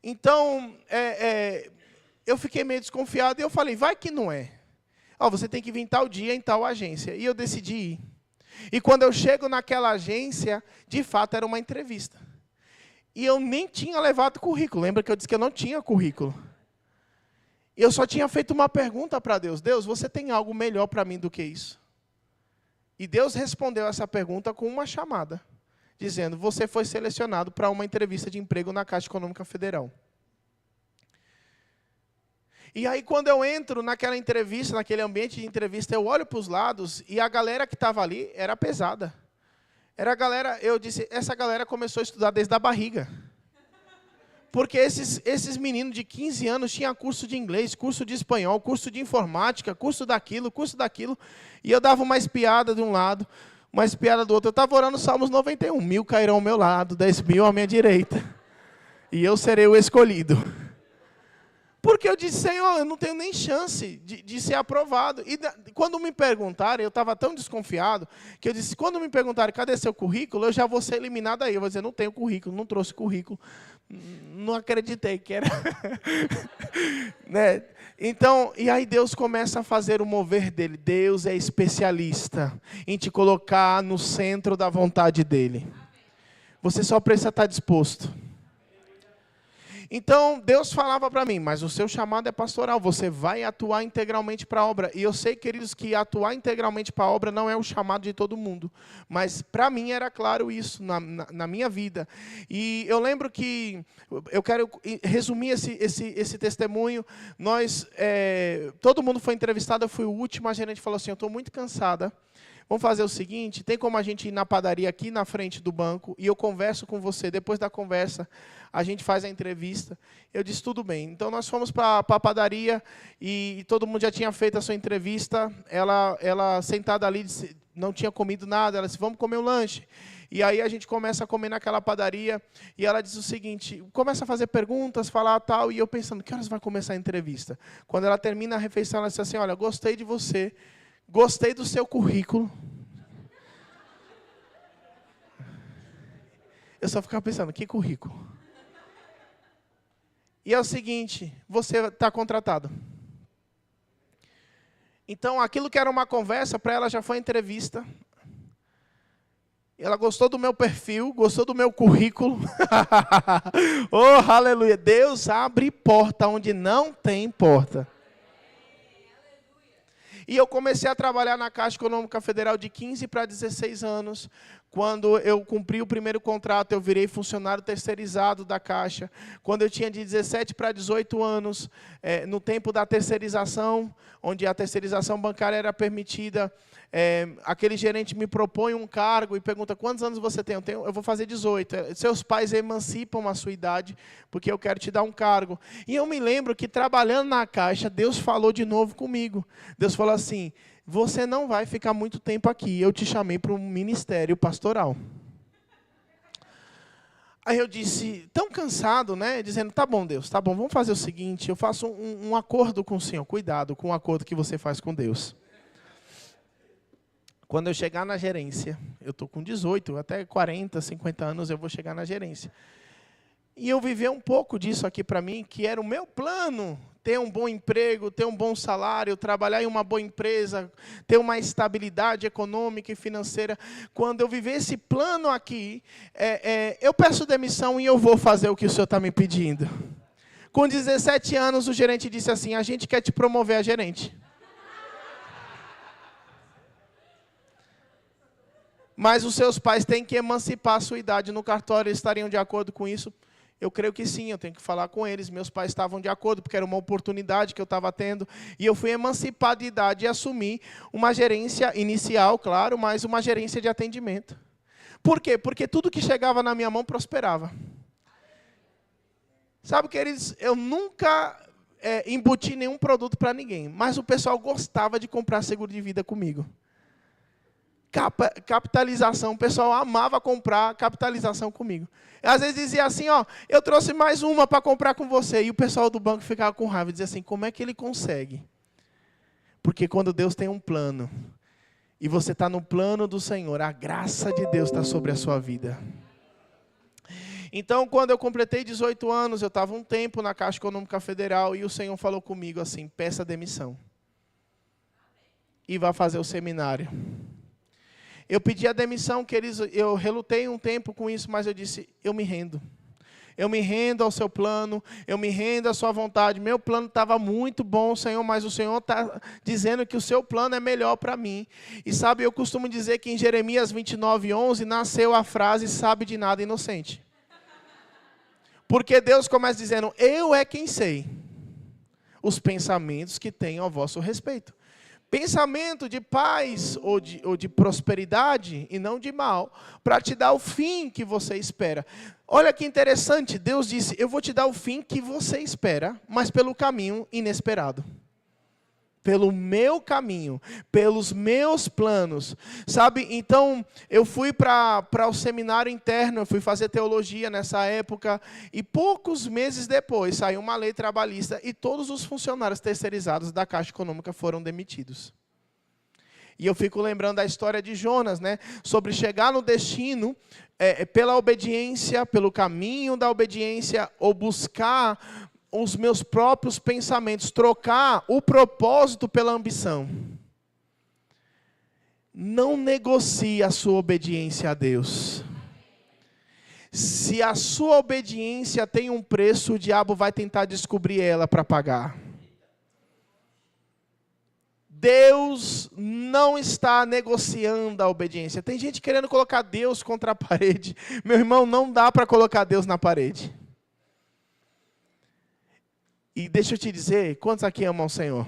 Então, eu fiquei meio desconfiado e eu falei: vai que não é. Você tem que vir tal dia em tal agência. E eu decidi ir. E quando eu chego naquela agência, de fato era uma entrevista. E eu nem tinha levado currículo. Lembra que eu disse que eu não tinha currículo? E eu só tinha feito uma pergunta para Deus: Deus, você tem algo melhor para mim do que isso? E Deus respondeu essa pergunta com uma chamada, dizendo: você foi selecionado para uma entrevista de emprego na Caixa Econômica Federal. E aí, quando eu entro naquela entrevista, naquele ambiente de entrevista, eu olho para os lados e a galera que estava ali era pesada. Era a galera, eu disse, essa galera começou a estudar desde a barriga. Porque esses meninos de 15 anos tinham curso de inglês, curso de espanhol, curso de informática, curso daquilo. E eu dava uma espiada de um lado, uma espiada do outro. Eu estava orando Salmos 91. 1000 cairão ao meu lado, 10.000 à minha direita. E eu serei o escolhido. Porque eu disse: Senhor, eu não tenho nem chance de ser aprovado. E quando me perguntarem, eu estava tão desconfiado, que eu disse: quando me perguntarem, cadê seu currículo? Eu já vou ser eliminado aí. Eu vou dizer: não tenho currículo, não trouxe currículo. Não acreditei que era. Né? Então, e aí Deus começa a fazer o mover dele. Deus é especialista em te colocar no centro da vontade dele. Você só precisa estar disposto. Então, Deus falava para mim: mas o seu chamado é pastoral, você vai atuar integralmente para a obra. E eu sei, queridos, que atuar integralmente para a obra não é o chamado de todo mundo. Mas, para mim, era claro isso na minha vida. E eu lembro que, eu quero resumir esse testemunho. Todo mundo foi entrevistado, eu fui o último, a gerente falou assim: eu estou muito cansada. Vamos fazer o seguinte, tem como a gente ir na padaria aqui na frente do banco e eu converso com você. Depois da conversa, a gente faz a entrevista. Eu disse: tudo bem. Então, nós fomos para a padaria e todo mundo já tinha feito a sua entrevista. Ela sentada ali, disse, não tinha comido nada. Ela disse: vamos comer um lanche. E aí a gente começa a comer naquela padaria e ela diz o seguinte, começa a fazer perguntas, falar tal, e eu pensando: que horas vai começar a entrevista? Quando ela termina a refeição, ela diz assim: olha, gostei de você. Gostei do seu currículo. Eu só ficava pensando: que currículo? E é o seguinte: você está contratado. Então, aquilo que era uma conversa, para ela já foi entrevista. Ela gostou do meu perfil, gostou do meu currículo. Oh, aleluia. Deus abre porta onde não tem porta. E eu comecei a trabalhar na Caixa Econômica Federal de 15 para 16 anos. Quando eu cumpri o primeiro contrato, eu virei funcionário terceirizado da Caixa. Quando eu tinha de 17 para 18 anos, no tempo da terceirização, onde a terceirização bancária era permitida, aquele gerente me propõe um cargo e pergunta, quantos anos você tem? Eu vou fazer 18. Seus pais emancipam a sua idade, porque eu quero te dar um cargo. E eu me lembro que, trabalhando na Caixa, Deus falou de novo comigo. Deus falou assim, você não vai ficar muito tempo aqui, eu te chamei para um ministério pastoral. Aí eu disse, tão cansado, né? Dizendo, tá bom, Deus, tá bom, vamos fazer o seguinte, eu faço um acordo com o Senhor, cuidado com o acordo que você faz com Deus. Quando eu chegar na gerência, eu estou com 18, até 40, 50 anos eu vou chegar na gerência. E eu vivi um pouco disso aqui para mim, que era o meu plano, ter um bom emprego, ter um bom salário, trabalhar em uma boa empresa, ter uma estabilidade econômica e financeira. Quando eu viver esse plano aqui, eu peço demissão e eu vou fazer o que o senhor está me pedindo. Com 17 anos, o gerente disse assim, a gente quer te promover a gerente. Mas os seus pais têm que emancipar a sua idade no cartório, eles estariam de acordo com isso? Eu creio que sim, eu tenho que falar com eles. Meus pais estavam de acordo, porque era uma oportunidade que eu estava tendo. E eu fui emancipado de idade e assumi uma gerência inicial, claro, mas uma gerência de atendimento. Por quê? Porque tudo que chegava na minha mão prosperava. Sabe, queridos, eu nunca embuti nenhum produto para ninguém, mas o pessoal gostava de comprar seguro de vida comigo. Capitalização, o pessoal amava comprar capitalização comigo. Às vezes dizia assim, ó, eu trouxe mais uma para comprar com você. E o pessoal do banco ficava com raiva e dizia assim, como é que ele consegue? Porque quando Deus tem um plano, e você está no plano do Senhor, a graça de Deus está sobre a sua vida. Então, quando eu completei 18 anos, eu estava um tempo na Caixa Econômica Federal, e o Senhor falou comigo assim, peça demissão. E vá fazer o seminário. Eu pedi a demissão, queridos, eu relutei um tempo com isso, mas eu disse, eu me rendo. Eu me rendo ao seu plano, eu me rendo à sua vontade. Meu plano estava muito bom, Senhor, mas o Senhor está dizendo que o seu plano é melhor para mim. E sabe, eu costumo dizer que em Jeremias 29:11 nasceu a frase, sabe de nada inocente. Porque Deus começa dizendo, eu é quem sei os pensamentos que tenho ao vosso respeito. Pensamento de paz ou de prosperidade e não de mal, para te dar o fim que você espera. Olha que interessante, Deus disse, eu vou te dar o fim que você espera, mas pelo caminho inesperado. Pelo meu caminho, pelos meus planos. Sabe, então, eu fui para o seminário interno, eu fui fazer teologia nessa época, e poucos meses depois saiu uma lei trabalhista e todos os funcionários terceirizados da Caixa Econômica foram demitidos. E eu fico lembrando da história de Jonas, né? Sobre chegar no destino pela obediência, pelo caminho da obediência, ou buscar os meus próprios pensamentos, trocar o propósito pela ambição. Não negocie a sua obediência a Deus. Se a sua obediência tem um preço, o diabo vai tentar descobrir ela para pagar. Deus não está negociando a obediência. Tem gente querendo colocar Deus contra a parede. Meu irmão, não dá para colocar Deus na parede. E deixa eu te dizer, quantos aqui amam o Senhor?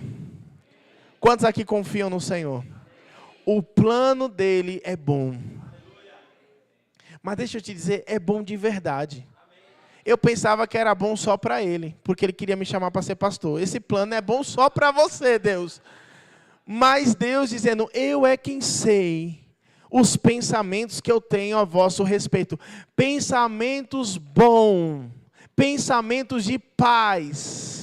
Quantos aqui confiam no Senhor? O plano dele é bom. Mas deixa eu te dizer, é bom de verdade. Eu pensava que era bom só para ele, porque ele queria me chamar para ser pastor. Esse plano é bom só para você, Deus. Mas Deus dizendo, eu é quem sei os pensamentos que eu tenho a vosso respeito. Pensamentos bons, pensamentos de paz.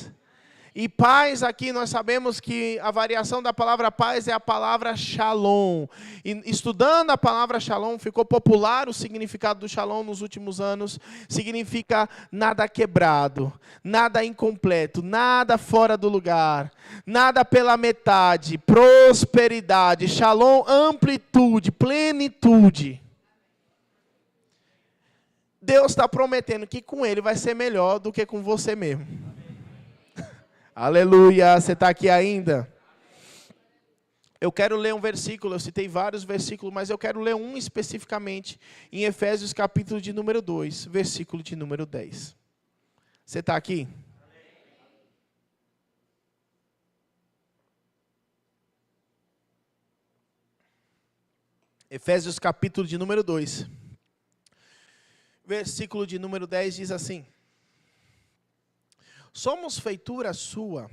E paz aqui nós sabemos que a variação da palavra paz é a palavra shalom. E estudando a palavra shalom, ficou popular o significado do shalom nos últimos anos. Significa nada quebrado, nada incompleto, nada fora do lugar, nada pela metade, prosperidade, shalom, amplitude, plenitude. Deus está prometendo que com ele vai ser melhor do que com você mesmo. Aleluia, você está aqui ainda? Eu quero ler um versículo, eu citei vários versículos, mas eu quero ler um especificamente, em Efésios capítulo de número 2, versículo de número 10. Você está aqui? Efésios capítulo de número 2, versículo de número 10 diz assim: somos feitura sua,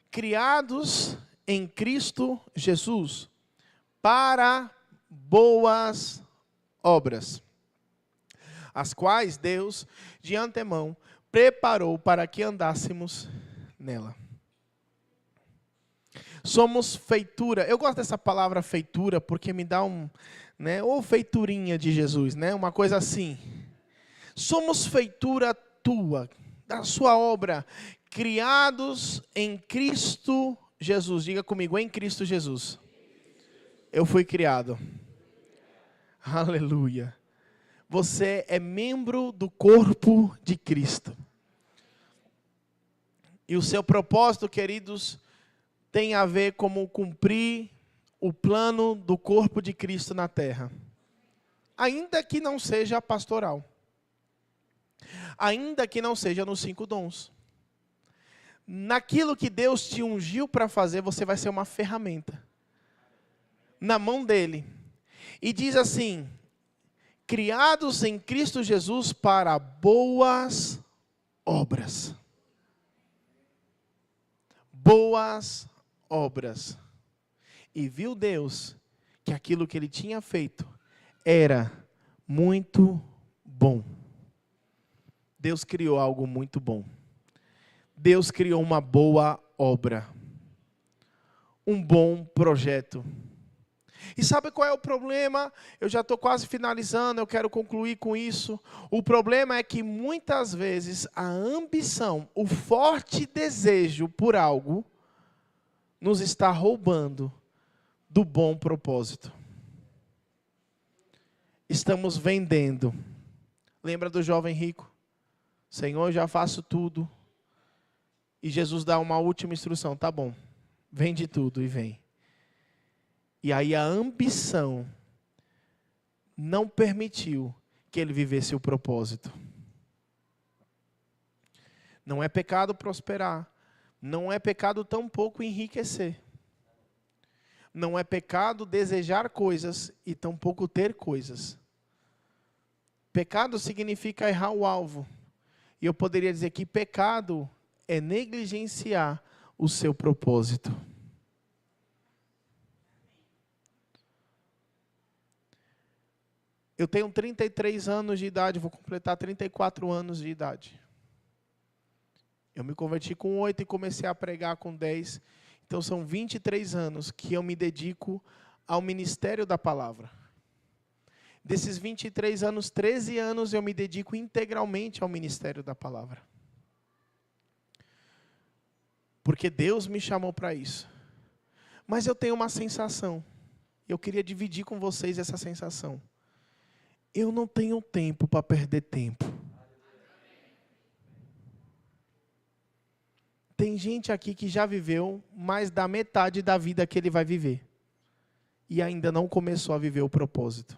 criados em Cristo Jesus, para boas obras, as quais Deus, de antemão, preparou para que andássemos nela. Somos feitura. Eu gosto dessa palavra feitura porque me dá ou feiturinha de Jesus, uma coisa assim. Somos feitura tua, da sua obra, criados em Cristo Jesus. Diga comigo, em Cristo Jesus. Eu fui criado. Aleluia. Você é membro do corpo de Cristo. E o seu propósito, queridos, tem a ver como cumprir o plano do corpo de Cristo na terra. Ainda que não seja pastoral. Ainda que não seja nos 5 dons. Naquilo que Deus te ungiu para fazer, você vai ser uma ferramenta. Na mão dele. E diz assim: criados em Cristo Jesus para boas obras. Boas obras. E viu Deus que aquilo que ele tinha feito era muito bom. Deus criou algo muito bom. Deus criou uma boa obra. Um bom projeto. E sabe qual é o problema? Eu já estou quase finalizando, eu quero concluir com isso. O problema é que muitas vezes a ambição, o forte desejo por algo, nos está roubando do bom propósito. Estamos vendendo. Lembra do jovem rico? Senhor, já faço tudo. E Jesus dá uma última instrução. Tá bom, vende tudo e vem. E aí a ambição não permitiu que ele vivesse o propósito. Não é pecado prosperar. Não é pecado tampouco enriquecer. Não é pecado desejar coisas e tampouco ter coisas. Pecado significa errar o alvo. E eu poderia dizer que pecado é negligenciar o seu propósito. Eu tenho 33 anos de idade, vou completar 34 anos de idade. Eu me converti com 8 e comecei a pregar com 10. Então são 23 anos que eu me dedico ao ministério da palavra. Desses 23 anos, 13 anos eu me dedico integralmente ao ministério da palavra. Porque Deus me chamou para isso. Mas eu tenho uma sensação. Eu queria dividir com vocês essa sensação. Eu não tenho tempo para perder tempo. Tem gente aqui que já viveu mais da metade da vida que ele vai viver. E ainda não começou a viver o propósito.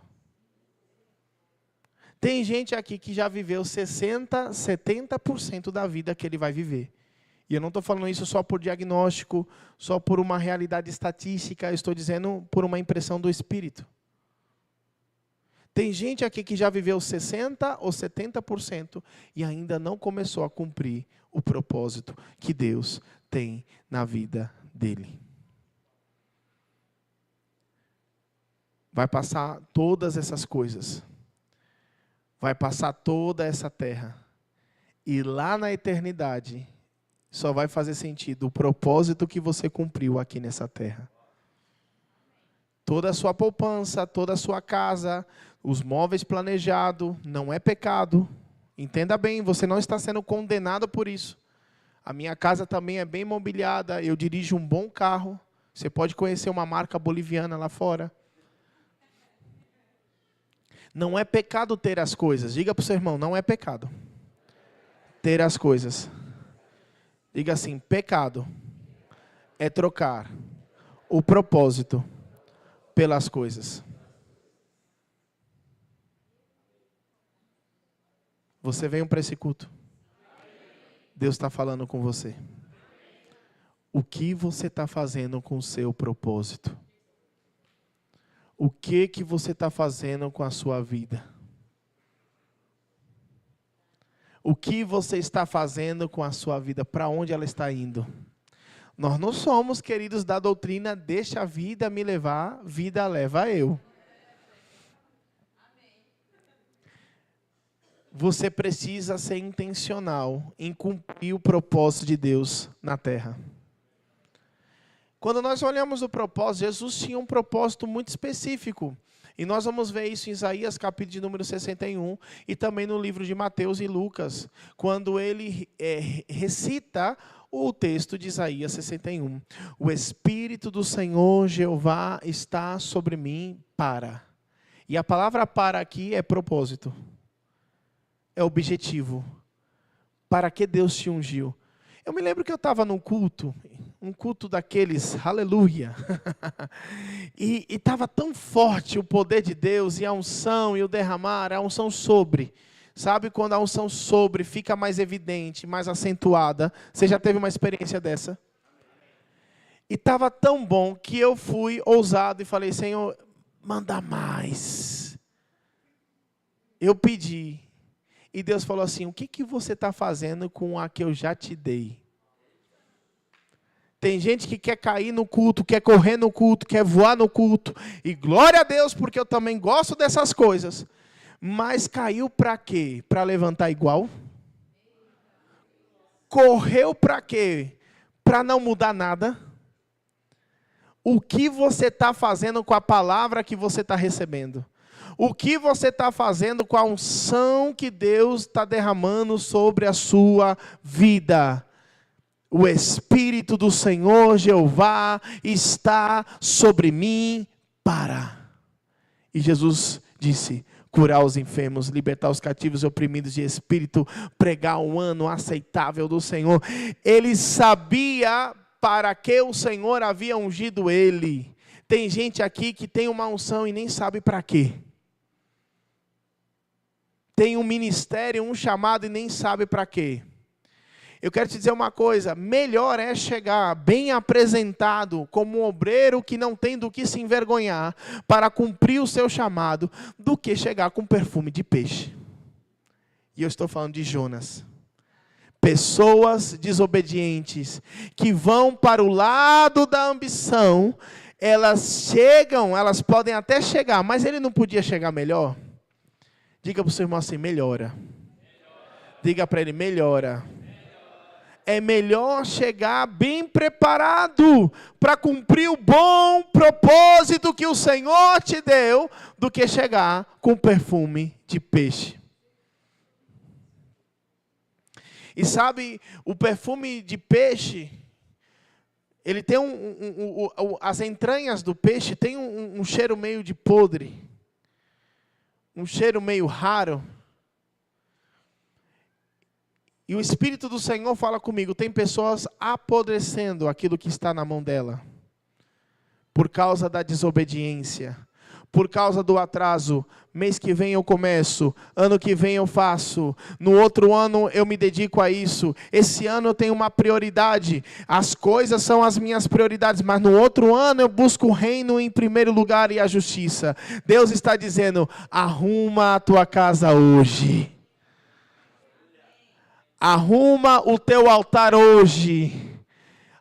Tem gente aqui que já viveu 60%, 70% da vida que ele vai viver. E eu não estou falando isso só por diagnóstico, só por uma realidade estatística, eu estou dizendo por uma impressão do Espírito. Tem gente aqui que já viveu 60% ou 70% e ainda não começou a cumprir o propósito que Deus tem na vida dele. Vai passar todas essas coisas. Vai passar toda essa terra. E lá na eternidade, só vai fazer sentido o propósito que você cumpriu aqui nessa terra. Toda a sua poupança, toda a sua casa, os móveis planejados, não é pecado. Entenda bem, você não está sendo condenado por isso. A minha casa também é bem mobiliada, eu dirijo um bom carro. Você pode conhecer uma marca boliviana lá fora. Não é pecado ter as coisas. Diga para o seu irmão, não é pecado ter as coisas. Diga assim, pecado é trocar o propósito pelas coisas. Você veio para esse culto. Deus está falando com você. O que você está fazendo com o seu propósito? O que você está fazendo com a sua vida? O que você está fazendo com a sua vida? Para onde ela está indo? Nós não somos, queridos, da doutrina, deixa a vida me levar, vida leva eu. Você precisa ser intencional em cumprir o propósito de Deus na terra. Quando nós olhamos o propósito, Jesus tinha um propósito muito específico. E nós vamos ver isso em Isaías, capítulo de número 61, e também no livro de Mateus e Lucas, quando ele recita o texto de Isaías 61. O Espírito do Senhor Jeová está sobre mim para. E a palavra para aqui é propósito. É objetivo. Para que Deus te ungiu? Eu me lembro que eu estava num culto, um culto daqueles, aleluia, e estava tão forte o poder de Deus, e a unção, e o derramar, a unção sobre. Sabe quando a unção sobre fica mais evidente, mais acentuada? Você já teve uma experiência dessa? E estava tão bom que eu fui ousado e falei, Senhor, manda mais. Eu pedi. E Deus falou assim, o que você está fazendo com a que eu já te dei? Tem gente que quer cair no culto, quer correr no culto, quer voar no culto. E glória a Deus, porque eu também gosto dessas coisas. Mas caiu para quê? Para levantar igual? Correu para quê? Para não mudar nada? O que você está fazendo com a palavra que você está recebendo? O que você está fazendo com a unção que Deus está derramando sobre a sua vida? O Espírito do Senhor Jeová está sobre mim para. E Jesus disse, curar os enfermos, libertar os cativos e oprimidos de espírito, pregar um ano aceitável do Senhor. Ele sabia para que o Senhor havia ungido ele. Tem gente aqui que tem uma unção e nem sabe para quê. Tem um ministério, um chamado e nem sabe para quê. Eu quero te dizer uma coisa, melhor é chegar bem apresentado como um obreiro que não tem do que se envergonhar para cumprir o seu chamado, do que chegar com perfume de peixe. E eu estou falando de Jonas. Pessoas desobedientes que vão para o lado da ambição, elas chegam, elas podem até chegar, mas ele não podia chegar melhor? Diga para o seu irmão assim, melhora. Diga para ele, melhora. É melhor chegar bem preparado para cumprir o bom propósito que o Senhor te deu, do que chegar com perfume de peixe. E sabe, o perfume de peixe, ele tem as entranhas do peixe tem um cheiro meio de podre. Um cheiro meio raro. E o Espírito do Senhor fala comigo, tem pessoas apodrecendo aquilo que está na mão dela. Por causa da desobediência. Por causa do atraso. Mês que vem eu começo. Ano que vem eu faço. No outro ano eu me dedico a isso. Esse ano eu tenho uma prioridade. As coisas são as minhas prioridades. Mas no outro ano eu busco o reino em primeiro lugar e a justiça. Deus está dizendo, arruma a tua casa hoje. Arruma o teu altar hoje.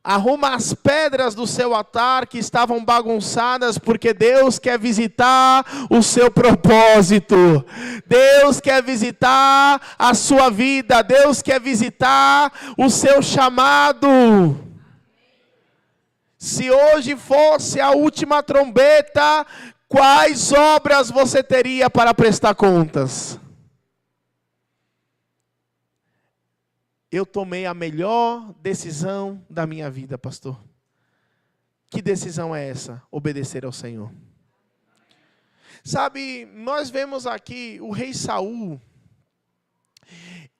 Arruma as pedras do seu altar que estavam bagunçadas, porque Deus quer visitar o seu propósito. Deus quer visitar a sua vida. Deus quer visitar o seu chamado. Se hoje fosse a última trombeta, quais obras você teria para prestar contas? Eu tomei a melhor decisão da minha vida, pastor. Que decisão é essa? Obedecer ao Senhor. Sabe, nós vemos aqui o rei Saul,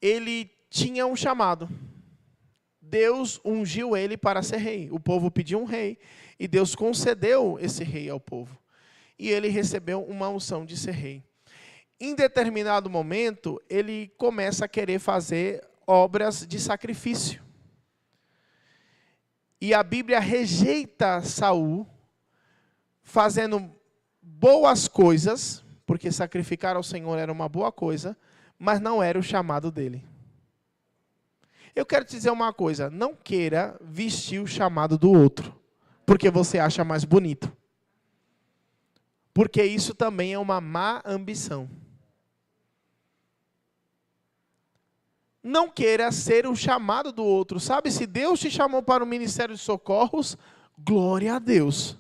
ele tinha um chamado. Deus ungiu ele para ser rei. O povo pediu um rei e Deus concedeu esse rei ao povo. E ele recebeu uma unção de ser rei. Em determinado momento, ele começa a querer fazer obras de sacrifício. E a Bíblia rejeita Saul, fazendo boas coisas, porque sacrificar ao Senhor era uma boa coisa, mas não era o chamado dele. Eu quero te dizer uma coisa, não queira vestir o chamado do outro, porque você acha mais bonito. Porque isso também é uma má ambição. Não queira ser o chamado do outro. Sabe, se Deus te chamou para o ministério de socorros, glória a Deus.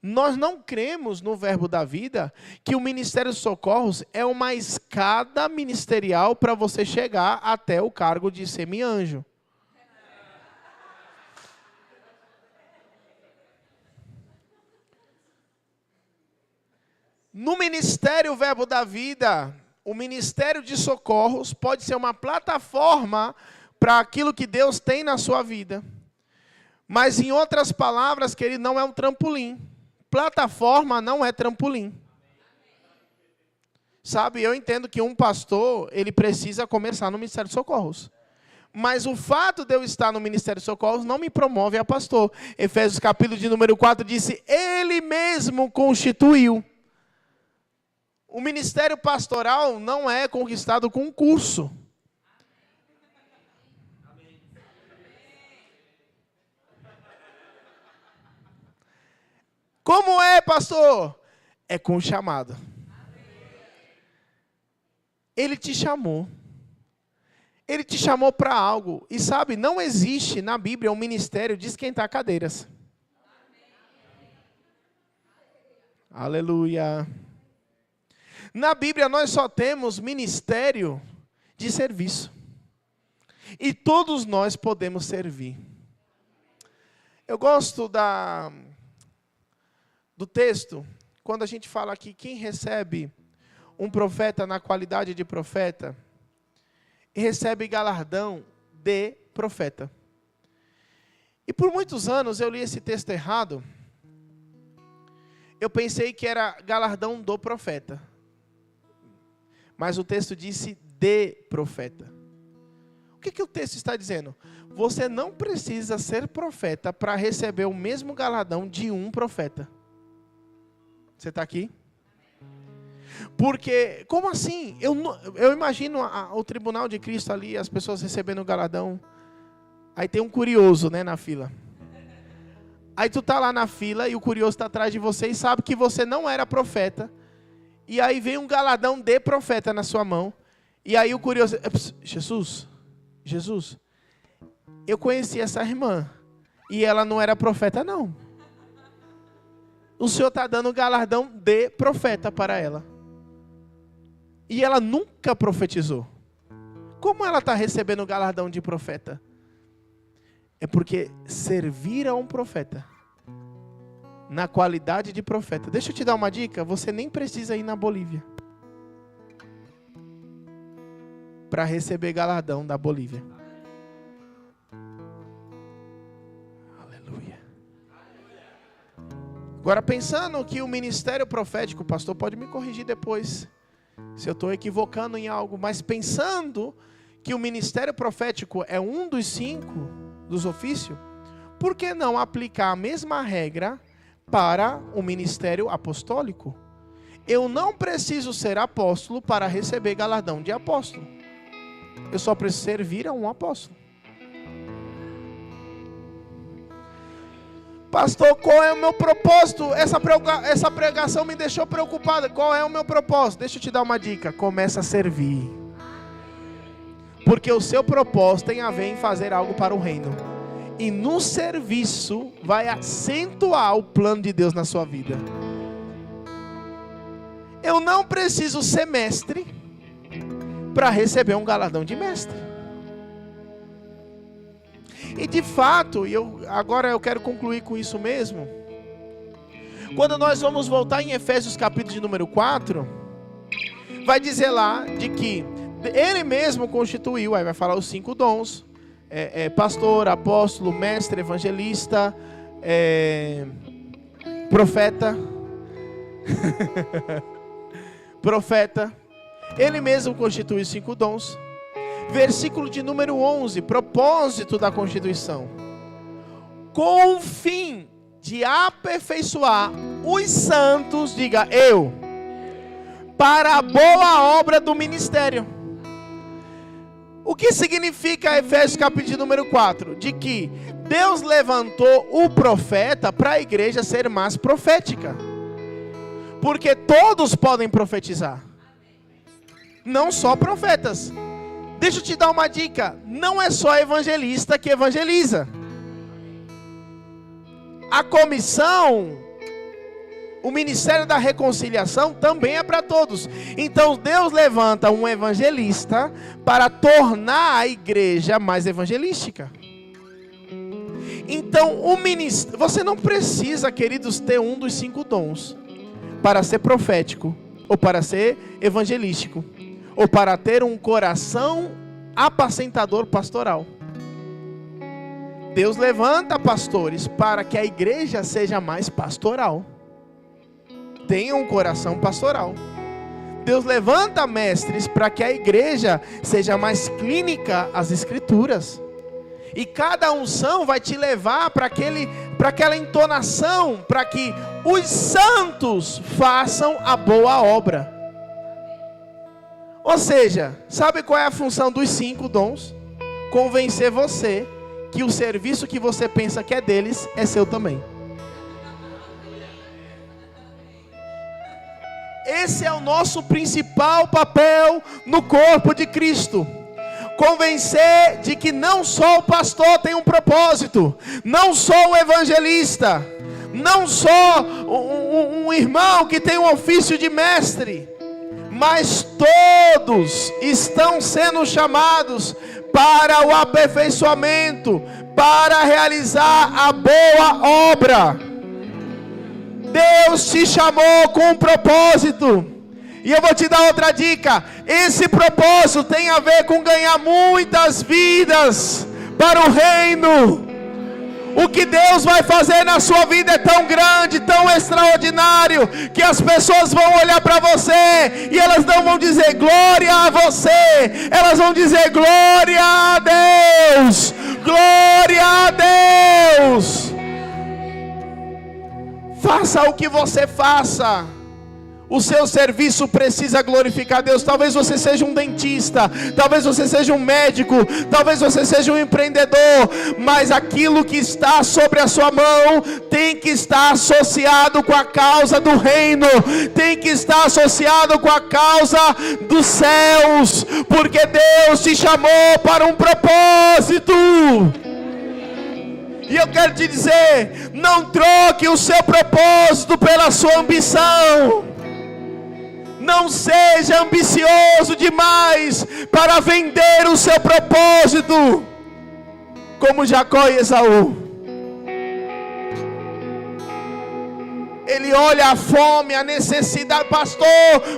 Nós não cremos no Verbo da Vida que o ministério de socorros é uma escada ministerial para você chegar até o cargo de semi-anjo. No ministério Verbo da Vida, o ministério de socorros pode ser uma plataforma para aquilo que Deus tem na sua vida. Mas, em outras palavras, querido, não é um trampolim. Plataforma não é trampolim. Sabe, eu entendo que um pastor, ele precisa começar no ministério de socorros. Mas o fato de eu estar no ministério de socorros não me promove a pastor. Efésios capítulo de número 4 disse, ele mesmo constituiu. O ministério pastoral não é conquistado com um curso. Como é, pastor? É com chamado. Ele te chamou. Ele te chamou para algo. E sabe, não existe na Bíblia um ministério de esquentar cadeiras. Aleluia. Na Bíblia nós só temos ministério de serviço. E todos nós podemos servir. Eu gosto do texto, quando a gente fala aqui, quem recebe um profeta na qualidade de profeta, recebe galardão de profeta. E por muitos anos eu li esse texto errado. Eu pensei que era galardão do profeta. Mas o texto disse de profeta. O que o texto está dizendo? Você não precisa ser profeta para receber o mesmo galardão de um profeta. Você está aqui? Porque, como assim? Eu imagino o tribunal de Cristo ali, as pessoas recebendo o galardão. Aí tem um curioso, né, na fila. Aí tu está lá na fila e o curioso está atrás de você e sabe que você não era profeta. E aí vem um galardão de profeta na sua mão. E aí o curioso... Jesus, eu conheci essa irmã. E ela não era profeta, não. O Senhor está dando um galardão de profeta para ela. E ela nunca profetizou. Como ela está recebendo o galardão de profeta? É porque servir a um profeta, na qualidade de profeta. Deixa eu te dar uma dica, você nem precisa ir na Bolívia para receber galardão da Bolívia. Aleluia. Agora, pensando que o ministério profético, o pastor pode me corrigir depois, se eu estou equivocando em algo, mas pensando que o ministério profético é um dos 5 dos ofícios, por que não aplicar a mesma regra para o ministério apostólico? Eu não preciso ser apóstolo para receber galardão de apóstolo. Eu só preciso servir a um apóstolo. Pastor, qual é o meu propósito? Essa pregação me deixou preocupada. Qual é o meu propósito? Deixa eu te dar uma dica. Começa a servir. Porque o seu propósito tem a ver em fazer algo para o reino. E no serviço vai acentuar o plano de Deus na sua vida. Eu não preciso ser mestre para receber um galardão de mestre. E de fato, agora eu quero concluir com isso mesmo. Quando nós vamos voltar em Efésios capítulo de número 4, vai dizer lá de que Ele mesmo constituiu, aí vai falar os 5 dons, pastor, apóstolo, mestre, evangelista, profeta, profeta. Ele mesmo constitui os 5 dons. Versículo de número 11, propósito da constituição: com o fim de aperfeiçoar os santos, diga eu, para a boa obra do ministério. O que significa Efésios capítulo de número 4? De que Deus levantou o profeta para a igreja ser mais profética. Porque todos podem profetizar, não só profetas. Deixa eu te dar uma dica: não é só evangelista que evangeliza. A comissão, o ministério da reconciliação também é para todos. Então Deus levanta um evangelista para tornar a igreja mais evangelística. Então o ministério, você não precisa, queridos, ter um dos 5 dons para ser profético, ou para ser evangelístico, ou para ter um coração apacentador pastoral. Deus levanta pastores para que a igreja seja mais pastoral, tenha um coração pastoral. Deus levanta mestres para que a igreja seja mais clínica às escrituras. E cada unção vai te levar para aquela entonação, para que os santos façam a boa obra. Ou seja, sabe qual é a função dos 5 dons? Convencer você que o serviço que você pensa que é deles é seu também. Esse é o nosso principal papel no corpo de Cristo. Convencer de que não só o pastor tem um propósito, não só o evangelista, não só um irmão que tem um ofício de mestre, mas todos estão sendo chamados para o aperfeiçoamento, para realizar a boa obra. Deus te chamou com um propósito. E eu vou te dar outra dica: esse propósito tem a ver com ganhar muitas vidas para o reino. O que Deus vai fazer na sua vida é tão grande, tão extraordinário, que as pessoas vão olhar para você e elas não vão dizer glória a você, elas vão dizer glória a Deus, glória a Deus. Faça o que você faça, o seu serviço precisa glorificar Deus. Talvez você seja um dentista, talvez você seja um médico, talvez você seja um empreendedor, mas aquilo que está sobre a sua mão tem que estar associado com a causa do reino, tem que estar associado com a causa dos céus, porque Deus te chamou para um propósito. E eu quero te dizer, não troque o seu propósito pela sua ambição. Não seja ambicioso demais para vender o seu propósito, como Jacó e Esaú. Ele olha a fome, a necessidade: pastor,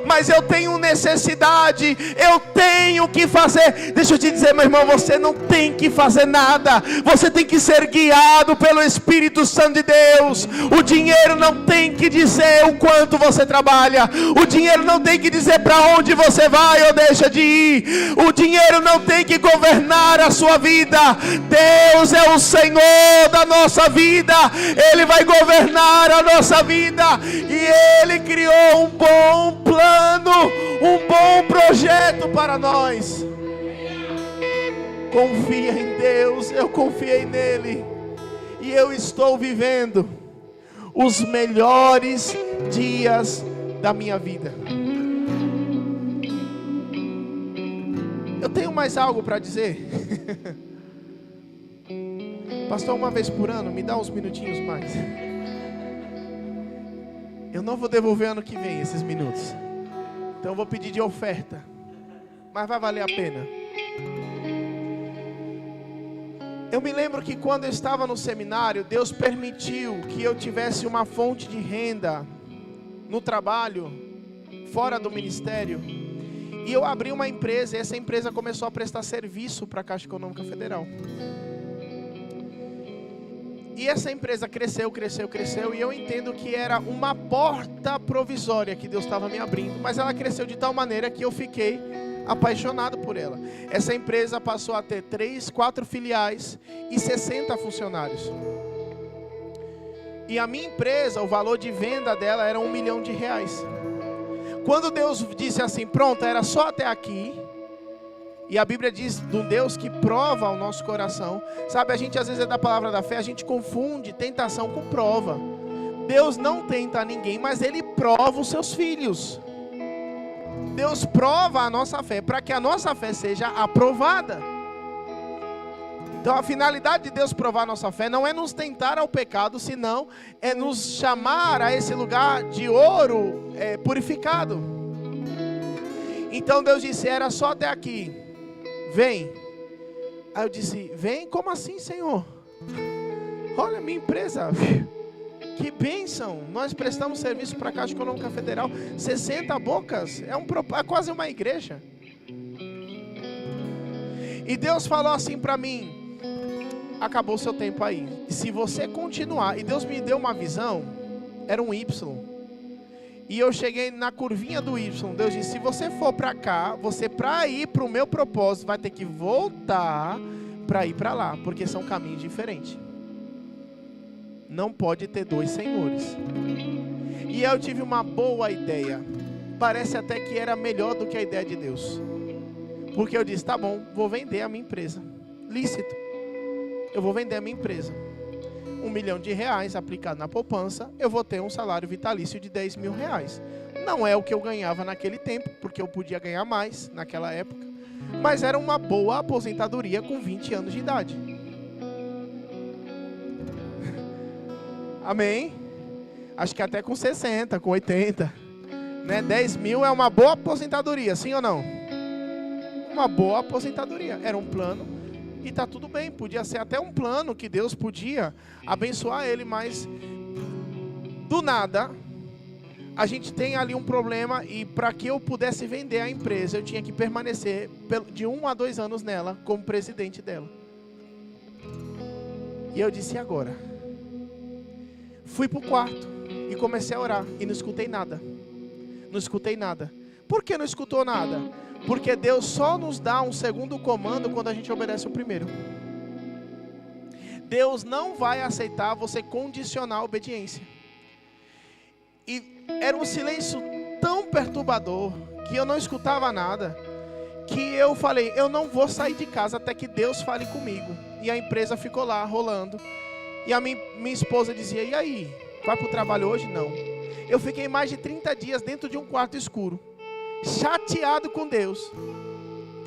mas eu tenho necessidade, eu tenho que fazer. Deixa eu te dizer, meu irmão, você não tem que fazer nada, você tem que ser guiado pelo Espírito Santo de Deus. O dinheiro não tem que dizer o quanto você trabalha, o dinheiro não tem que dizer para onde você vai ou deixa de ir, o dinheiro não tem que governar a sua vida. Deus é o Senhor da nossa vida, Ele vai governar a nossa vida. E Ele criou um bom plano, um bom projeto para nós. Confia em Deus, eu confiei nele, e eu estou vivendo os melhores dias da minha vida. Eu tenho mais algo para dizer. Pastor, uma vez por ano, me dá uns minutinhos mais. Eu não vou devolver ano que vem esses minutos, então eu vou pedir de oferta, mas vai valer a pena. Eu me lembro que quando eu estava no seminário, Deus permitiu que eu tivesse uma fonte de renda no trabalho, fora do ministério. E eu abri uma empresa, e essa empresa começou a prestar serviço para a Caixa Econômica Federal. E essa empresa cresceu, e eu entendo que era uma porta provisória que Deus estava me abrindo, mas ela cresceu de tal maneira que eu fiquei apaixonado por ela. Essa empresa passou a ter 3, 4 filiais e 60 funcionários. E a minha empresa, o valor de venda dela era R$1 milhão. Quando Deus disse assim, pronto, era só até aqui. E a Bíblia diz de um Deus que prova o nosso coração. Sabe, a gente às vezes é da palavra da fé, a gente confunde tentação com prova. Deus não tenta ninguém, mas Ele prova os seus filhos. Deus prova a nossa fé, para que a nossa fé seja aprovada. Então a finalidade de Deus provar a nossa fé não é nos tentar ao pecado, senão é nos chamar a esse lugar de ouro purificado. Então Deus disse, era só até aqui, vem. Aí eu disse, vem? Como assim, Senhor? Olha a minha empresa, que bênção, nós prestamos serviço para a Caixa Econômica Federal, 60 bocas, é quase uma igreja. E Deus falou assim para mim, acabou o seu tempo aí, e se você continuar, e Deus me deu uma visão, era um Y, e eu cheguei na curvinha do Y, Deus disse, se você for para cá, você para ir para o meu propósito, vai ter que voltar para ir para lá, porque são caminhos diferentes. Não pode ter 2 senhores. E eu tive uma boa ideia. Parece até que era melhor do que a ideia de Deus. Porque eu disse, tá bom, vou vender a minha empresa. Lícito. Eu vou vender a minha empresa. R$1 milhão aplicado na poupança, eu vou ter um salário vitalício de R$10 mil. Não é o que eu ganhava naquele tempo, porque eu podia ganhar mais naquela época. Mas era uma boa aposentadoria com 20 anos de idade. Amém? Acho que até com 60, com 80. Né? 10 mil é uma boa aposentadoria, sim ou não? Uma boa aposentadoria. Era um plano e está tudo bem. Podia ser até um plano que Deus podia abençoar ele, mas do nada a gente tem ali um problema e para que eu pudesse vender a empresa, eu tinha que permanecer de 1 a 2 anos nela como presidente dela. E eu disse, e agora? Fui para o quarto e comecei a orar e não escutei nada. Não escutei nada. Por que não escutou nada? Porque Deus só nos dá um segundo comando quando a gente obedece o primeiro. Deus não vai aceitar você condicionar a obediência. E era um silêncio tão perturbador que eu não escutava nada, que eu falei, eu não vou sair de casa até que Deus fale comigo. E a empresa ficou lá rolando. E a minha esposa dizia, e aí, vai para o trabalho hoje? Não. Eu fiquei mais de 30 dias dentro de um quarto escuro, chateado com Deus.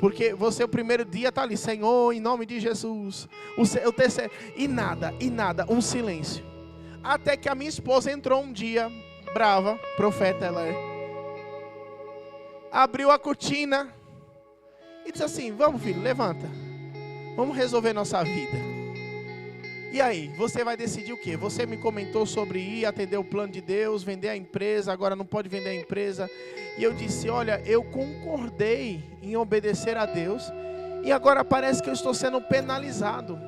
Porque você o primeiro dia está ali, Senhor, em nome de Jesus. O terceiro, e nada, um silêncio. Até que a minha esposa entrou um dia, brava, profeta ela é. Abriu a cortina e disse assim, vamos filho, levanta. Vamos resolver nossa vida. E aí, você vai decidir o quê? Você me comentou sobre ir atender o plano de Deus, vender a empresa, agora não pode vender a empresa. E eu disse, olha, eu concordei em obedecer a Deus e agora parece que eu estou sendo penalizado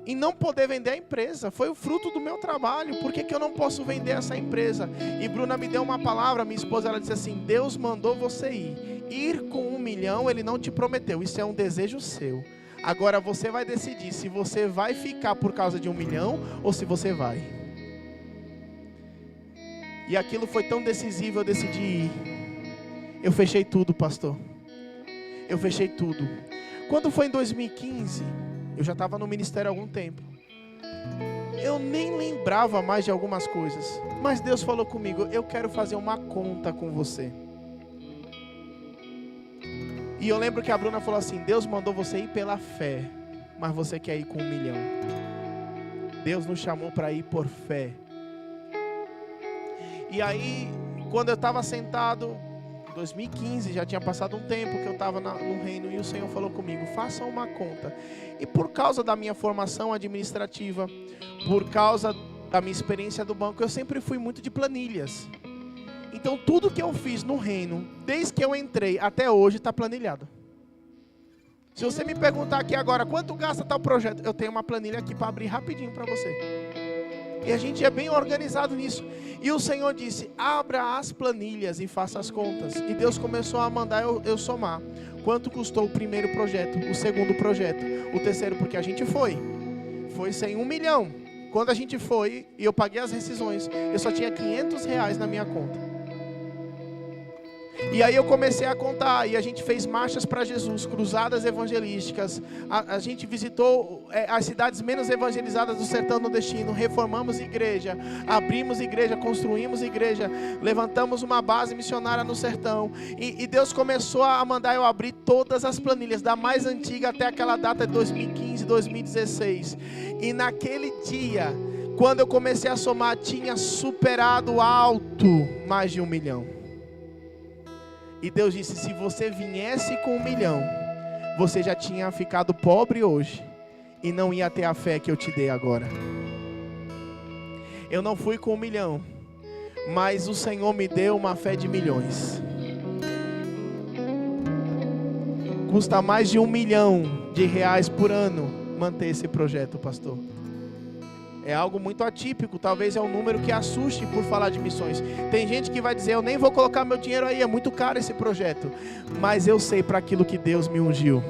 em não poder vender a empresa. Foi o fruto do meu trabalho, por que eu não posso vender essa empresa? E Bruna me deu uma palavra, minha esposa, ela disse assim, Deus mandou você ir. Ir com 1 milhão, Ele não te prometeu, isso é um desejo seu. Agora você vai decidir se você vai ficar por causa de 1 milhão ou se você vai. E aquilo foi tão decisivo, eu decidi ir. Eu fechei tudo, pastor. Eu fechei tudo. Quando foi em 2015, eu já estava no ministério há algum tempo. Eu nem lembrava mais de algumas coisas. Mas Deus falou comigo, eu quero fazer uma conta com você. E eu lembro que a Bruna falou assim, Deus mandou você ir pela fé, mas você quer ir com 1 milhão. Deus nos chamou para ir por fé. E aí, quando eu estava sentado, Em 2015, já tinha passado um tempo que eu estava no reino, e o Senhor falou comigo, faça uma conta. E por causa da minha formação administrativa, por causa da minha experiência do banco, eu sempre fui muito de planilhas. Então tudo que eu fiz no reino, desde que eu entrei até hoje, está planilhado. Se você me perguntar aqui agora, quanto gasta tal projeto? Eu tenho uma planilha aqui para abrir rapidinho para você. E a gente é bem organizado nisso. E o Senhor disse, abra as planilhas e faça as contas. E Deus começou a mandar eu somar. Quanto custou o primeiro projeto, o segundo projeto, o terceiro, porque a gente foi sem 1 milhão. Quando a gente foi e eu paguei as rescisões, eu só tinha R$500 na minha conta. E aí eu comecei a contar, e a gente fez marchas para Jesus, cruzadas evangelísticas, a gente visitou as cidades menos evangelizadas do sertão nordestino, reformamos igreja, abrimos igreja, construímos igreja, levantamos uma base missionária no sertão, e Deus começou a mandar eu abrir todas as planilhas, da mais antiga até aquela data de 2015, 2016, e naquele dia, quando eu comecei a somar, tinha superado alto mais de 1 milhão. E Deus disse, se você viesse com 1 milhão, você já tinha ficado pobre hoje, e não ia ter a fé que eu te dei agora. Eu não fui com 1 milhão, mas o Senhor me deu uma fé de milhões. Custa mais de R$1 milhão por ano manter esse projeto, pastor. É algo muito atípico, talvez é um número que assuste por falar de missões. Tem gente que vai dizer, eu nem vou colocar meu dinheiro aí, é muito caro esse projeto. Mas eu sei para aquilo que Deus me ungiu.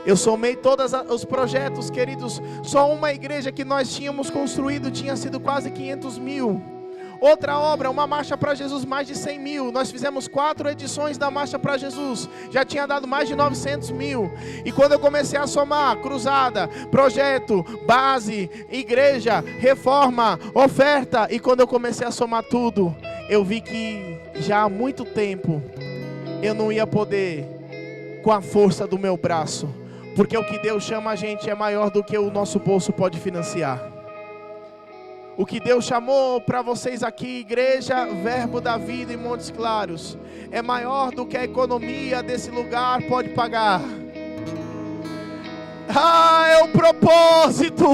Eu somei todos os projetos, queridos. Só uma igreja que nós tínhamos construído tinha sido quase 500 mil. Outra obra, uma marcha para Jesus, mais de 100 mil. Nós fizemos 4 edições da marcha para Jesus, já tinha dado mais de 900 mil. E quando eu comecei a somar, cruzada, projeto, base, igreja, reforma, oferta, e quando eu comecei a somar tudo, eu vi que já há muito tempo eu não ia poder com a força do meu braço, porque o que Deus chama a gente é maior do que o nosso bolso pode financiar. O que Deus chamou para vocês aqui, igreja, Verbo da Vida em Montes Claros, é maior do que a economia desse lugar pode pagar. É o propósito.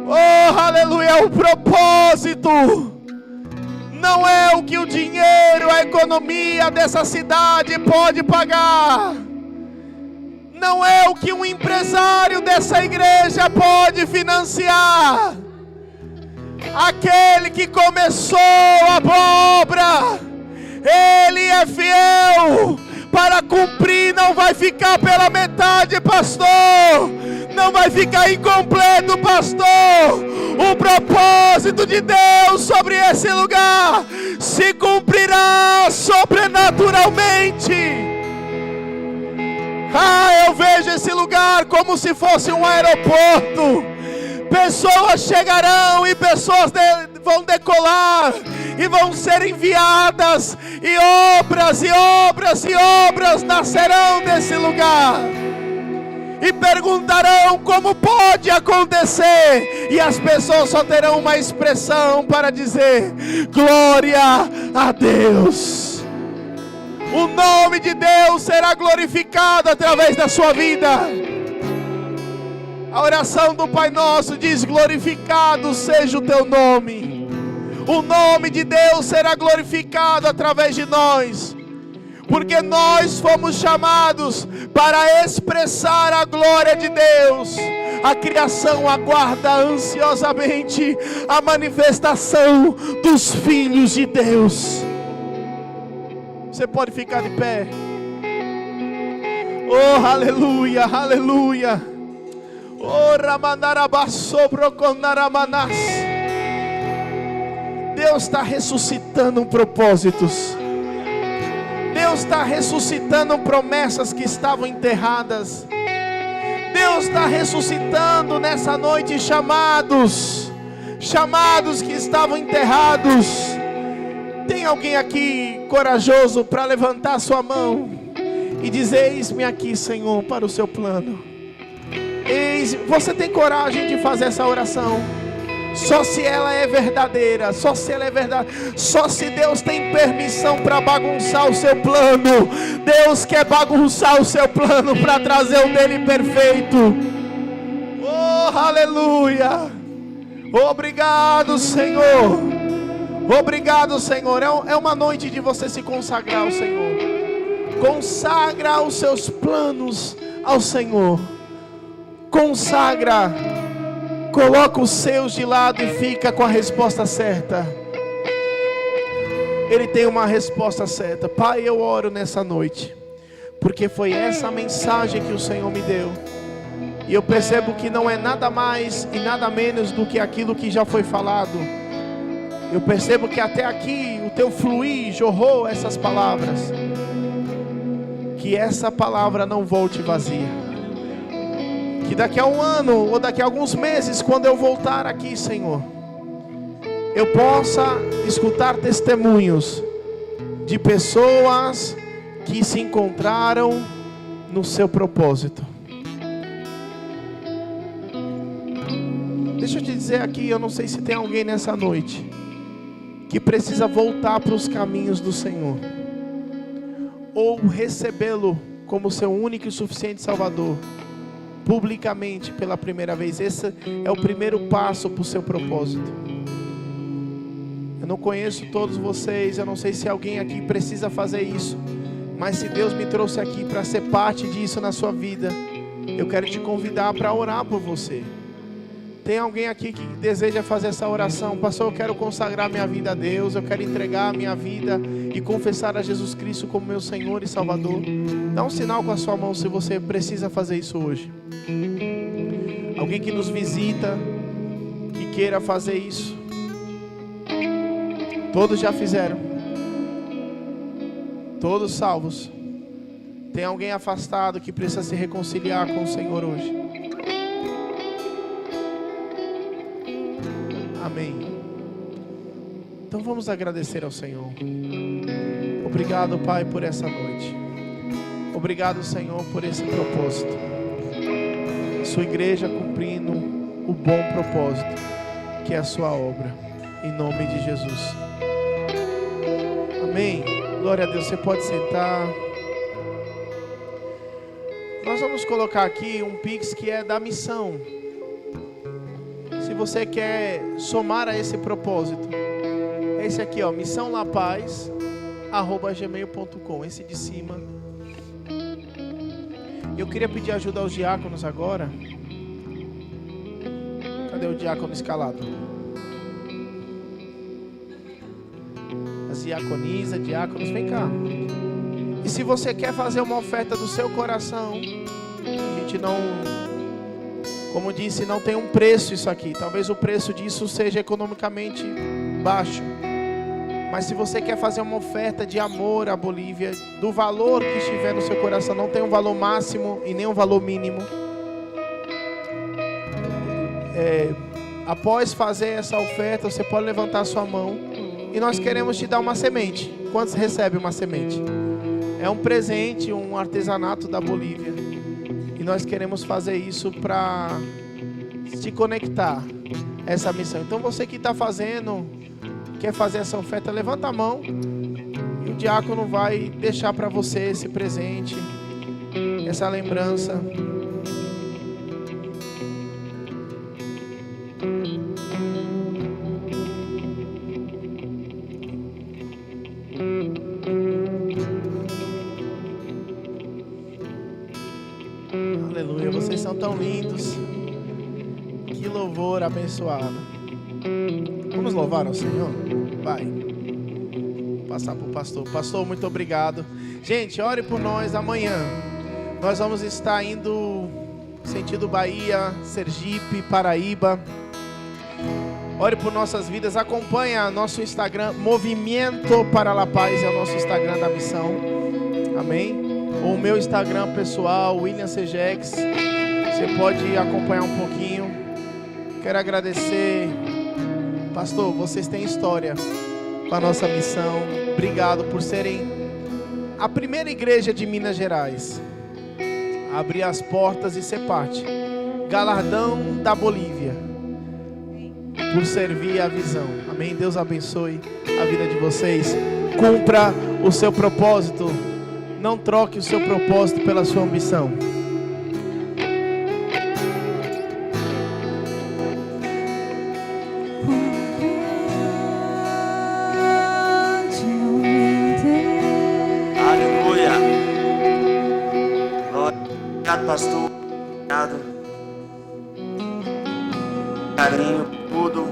Oh, aleluia, é o propósito. Não é o que o dinheiro, a economia dessa cidade pode pagar. Não é o que um empresário dessa igreja pode financiar. Aquele que começou a obra, Ele é fiel para cumprir, não vai ficar pela metade, pastor. Não vai ficar incompleto, pastor. O propósito de Deus sobre esse lugar se cumprirá sobrenaturalmente. Eu vejo esse lugar como se fosse um aeroporto. Pessoas chegarão e pessoas vão decolar e vão ser enviadas, e obras e obras e obras nascerão desse lugar. E perguntarão como pode acontecer, e as pessoas só terão uma expressão para dizer: glória a Deus. O nome de Deus será glorificado através da sua vida. A oração do Pai Nosso diz: glorificado seja o teu nome. O nome de Deus será glorificado através de nós, porque nós fomos chamados para expressar a glória de Deus. A criação aguarda ansiosamente a manifestação dos filhos de Deus. Você pode ficar de pé. Oh, aleluia, aleluia. Oh, Ramanarabasobroconaramanás. Deus está ressuscitando propósitos. Deus está ressuscitando promessas que estavam enterradas. Deus está ressuscitando nessa noite chamados que estavam enterrados. Tem alguém aqui corajoso para levantar sua mão e dizer: eis-me aqui, Senhor, para o seu plano. Você tem coragem de fazer essa oração? Só se ela é verdadeira, só se ela é verdade, só se Deus tem permissão para bagunçar o seu plano. Deus quer bagunçar o seu plano para trazer o dele perfeito. Oh, aleluia! Obrigado, Senhor. Obrigado, Senhor. É uma noite de você se consagrar ao Senhor. Consagra os seus planos ao Senhor. Consagra. Coloca os seus de lado e fica com a resposta certa. Ele tem uma resposta certa. Pai, eu oro nessa noite, porque foi essa mensagem que o Senhor me deu. E eu percebo que não é nada mais e nada menos do que aquilo que já foi falado. Eu percebo que até aqui o teu fluir jorrou essas palavras. Que essa palavra não volte vazia. Que daqui a um ano ou daqui a alguns meses, quando eu voltar aqui, Senhor, eu possa escutar testemunhos de pessoas que se encontraram no seu propósito. Deixa eu te dizer aqui, eu não sei se tem alguém nessa noite que precisa voltar para os caminhos do Senhor, ou recebê-lo como seu único e suficiente Salvador, publicamente pela primeira vez. Esse é o primeiro passo para o seu propósito. Eu não conheço todos vocês, eu não sei se alguém aqui precisa fazer isso, mas se Deus me trouxe aqui para ser parte disso na sua vida, eu quero te convidar para orar por você. Tem alguém aqui que deseja fazer essa oração? Pastor, eu quero consagrar minha vida a Deus, eu quero entregar a minha vida e confessar a Jesus Cristo como meu Senhor e Salvador. Dá um sinal com a sua mão se você precisa fazer isso hoje. Alguém que nos visita, que queira fazer isso. Todos já fizeram. Todos salvos. Tem alguém afastado que precisa se reconciliar com o Senhor hoje. Amém. Então vamos agradecer ao Senhor. Obrigado, Pai, por essa noite. Obrigado, Senhor, por esse propósito. Sua igreja cumprindo o bom propósito, que é a sua obra. Em nome de Jesus. Amém. Glória a Deus. Você pode sentar. Nós vamos colocar aqui um Pix que é da missão. Se você quer somar a esse propósito, esse aqui, ó, missãolapaz@gmail.com, esse de cima. Eu queria pedir ajuda aos diáconos agora. Cadê o diácono escalado? As diáconos, vem cá. E se você quer fazer uma oferta do seu coração, a gente não... Como disse, não tem um preço isso aqui. Talvez o preço disso seja economicamente baixo. Mas se você quer fazer uma oferta de amor à Bolívia, do valor que estiver no seu coração, não tem um valor máximo e nem um valor mínimo. Após fazer essa oferta, você pode levantar a sua mão. E nós queremos te dar uma semente. Quantos recebem uma semente? É um presente, um artesanato da Bolívia. E nós queremos fazer isso para te conectar a essa missão. Então você que está fazendo, quer fazer essa oferta, levanta a mão. E o diácono vai deixar para você esse presente, essa lembrança. Aleluia, vocês são tão lindos. Que louvor abençoado. Vamos louvar ao Senhor? Vai. Vou passar para o pastor. Pastor, muito obrigado. Gente, ore por nós. Amanhã nós vamos estar indo sentido Bahia, Sergipe, Paraíba. Ore por nossas vidas. Acompanha nosso Instagram, Movimento para La Paz, é o nosso Instagram da missão. Amém? O meu Instagram pessoal, William Sejex. Você pode acompanhar um pouquinho. Quero agradecer. Pastor, vocês têm história com a nossa missão. Obrigado por serem a primeira igreja de Minas Gerais a abrir as portas e ser parte. Galardão da Bolívia. por servir a visão. Amém? Deus abençoe a vida de vocês. Cumpra o seu propósito. Não troque o seu propósito pela sua ambição. Aleluia. Obrigado, pastor. Obrigado. Carinho, tudo.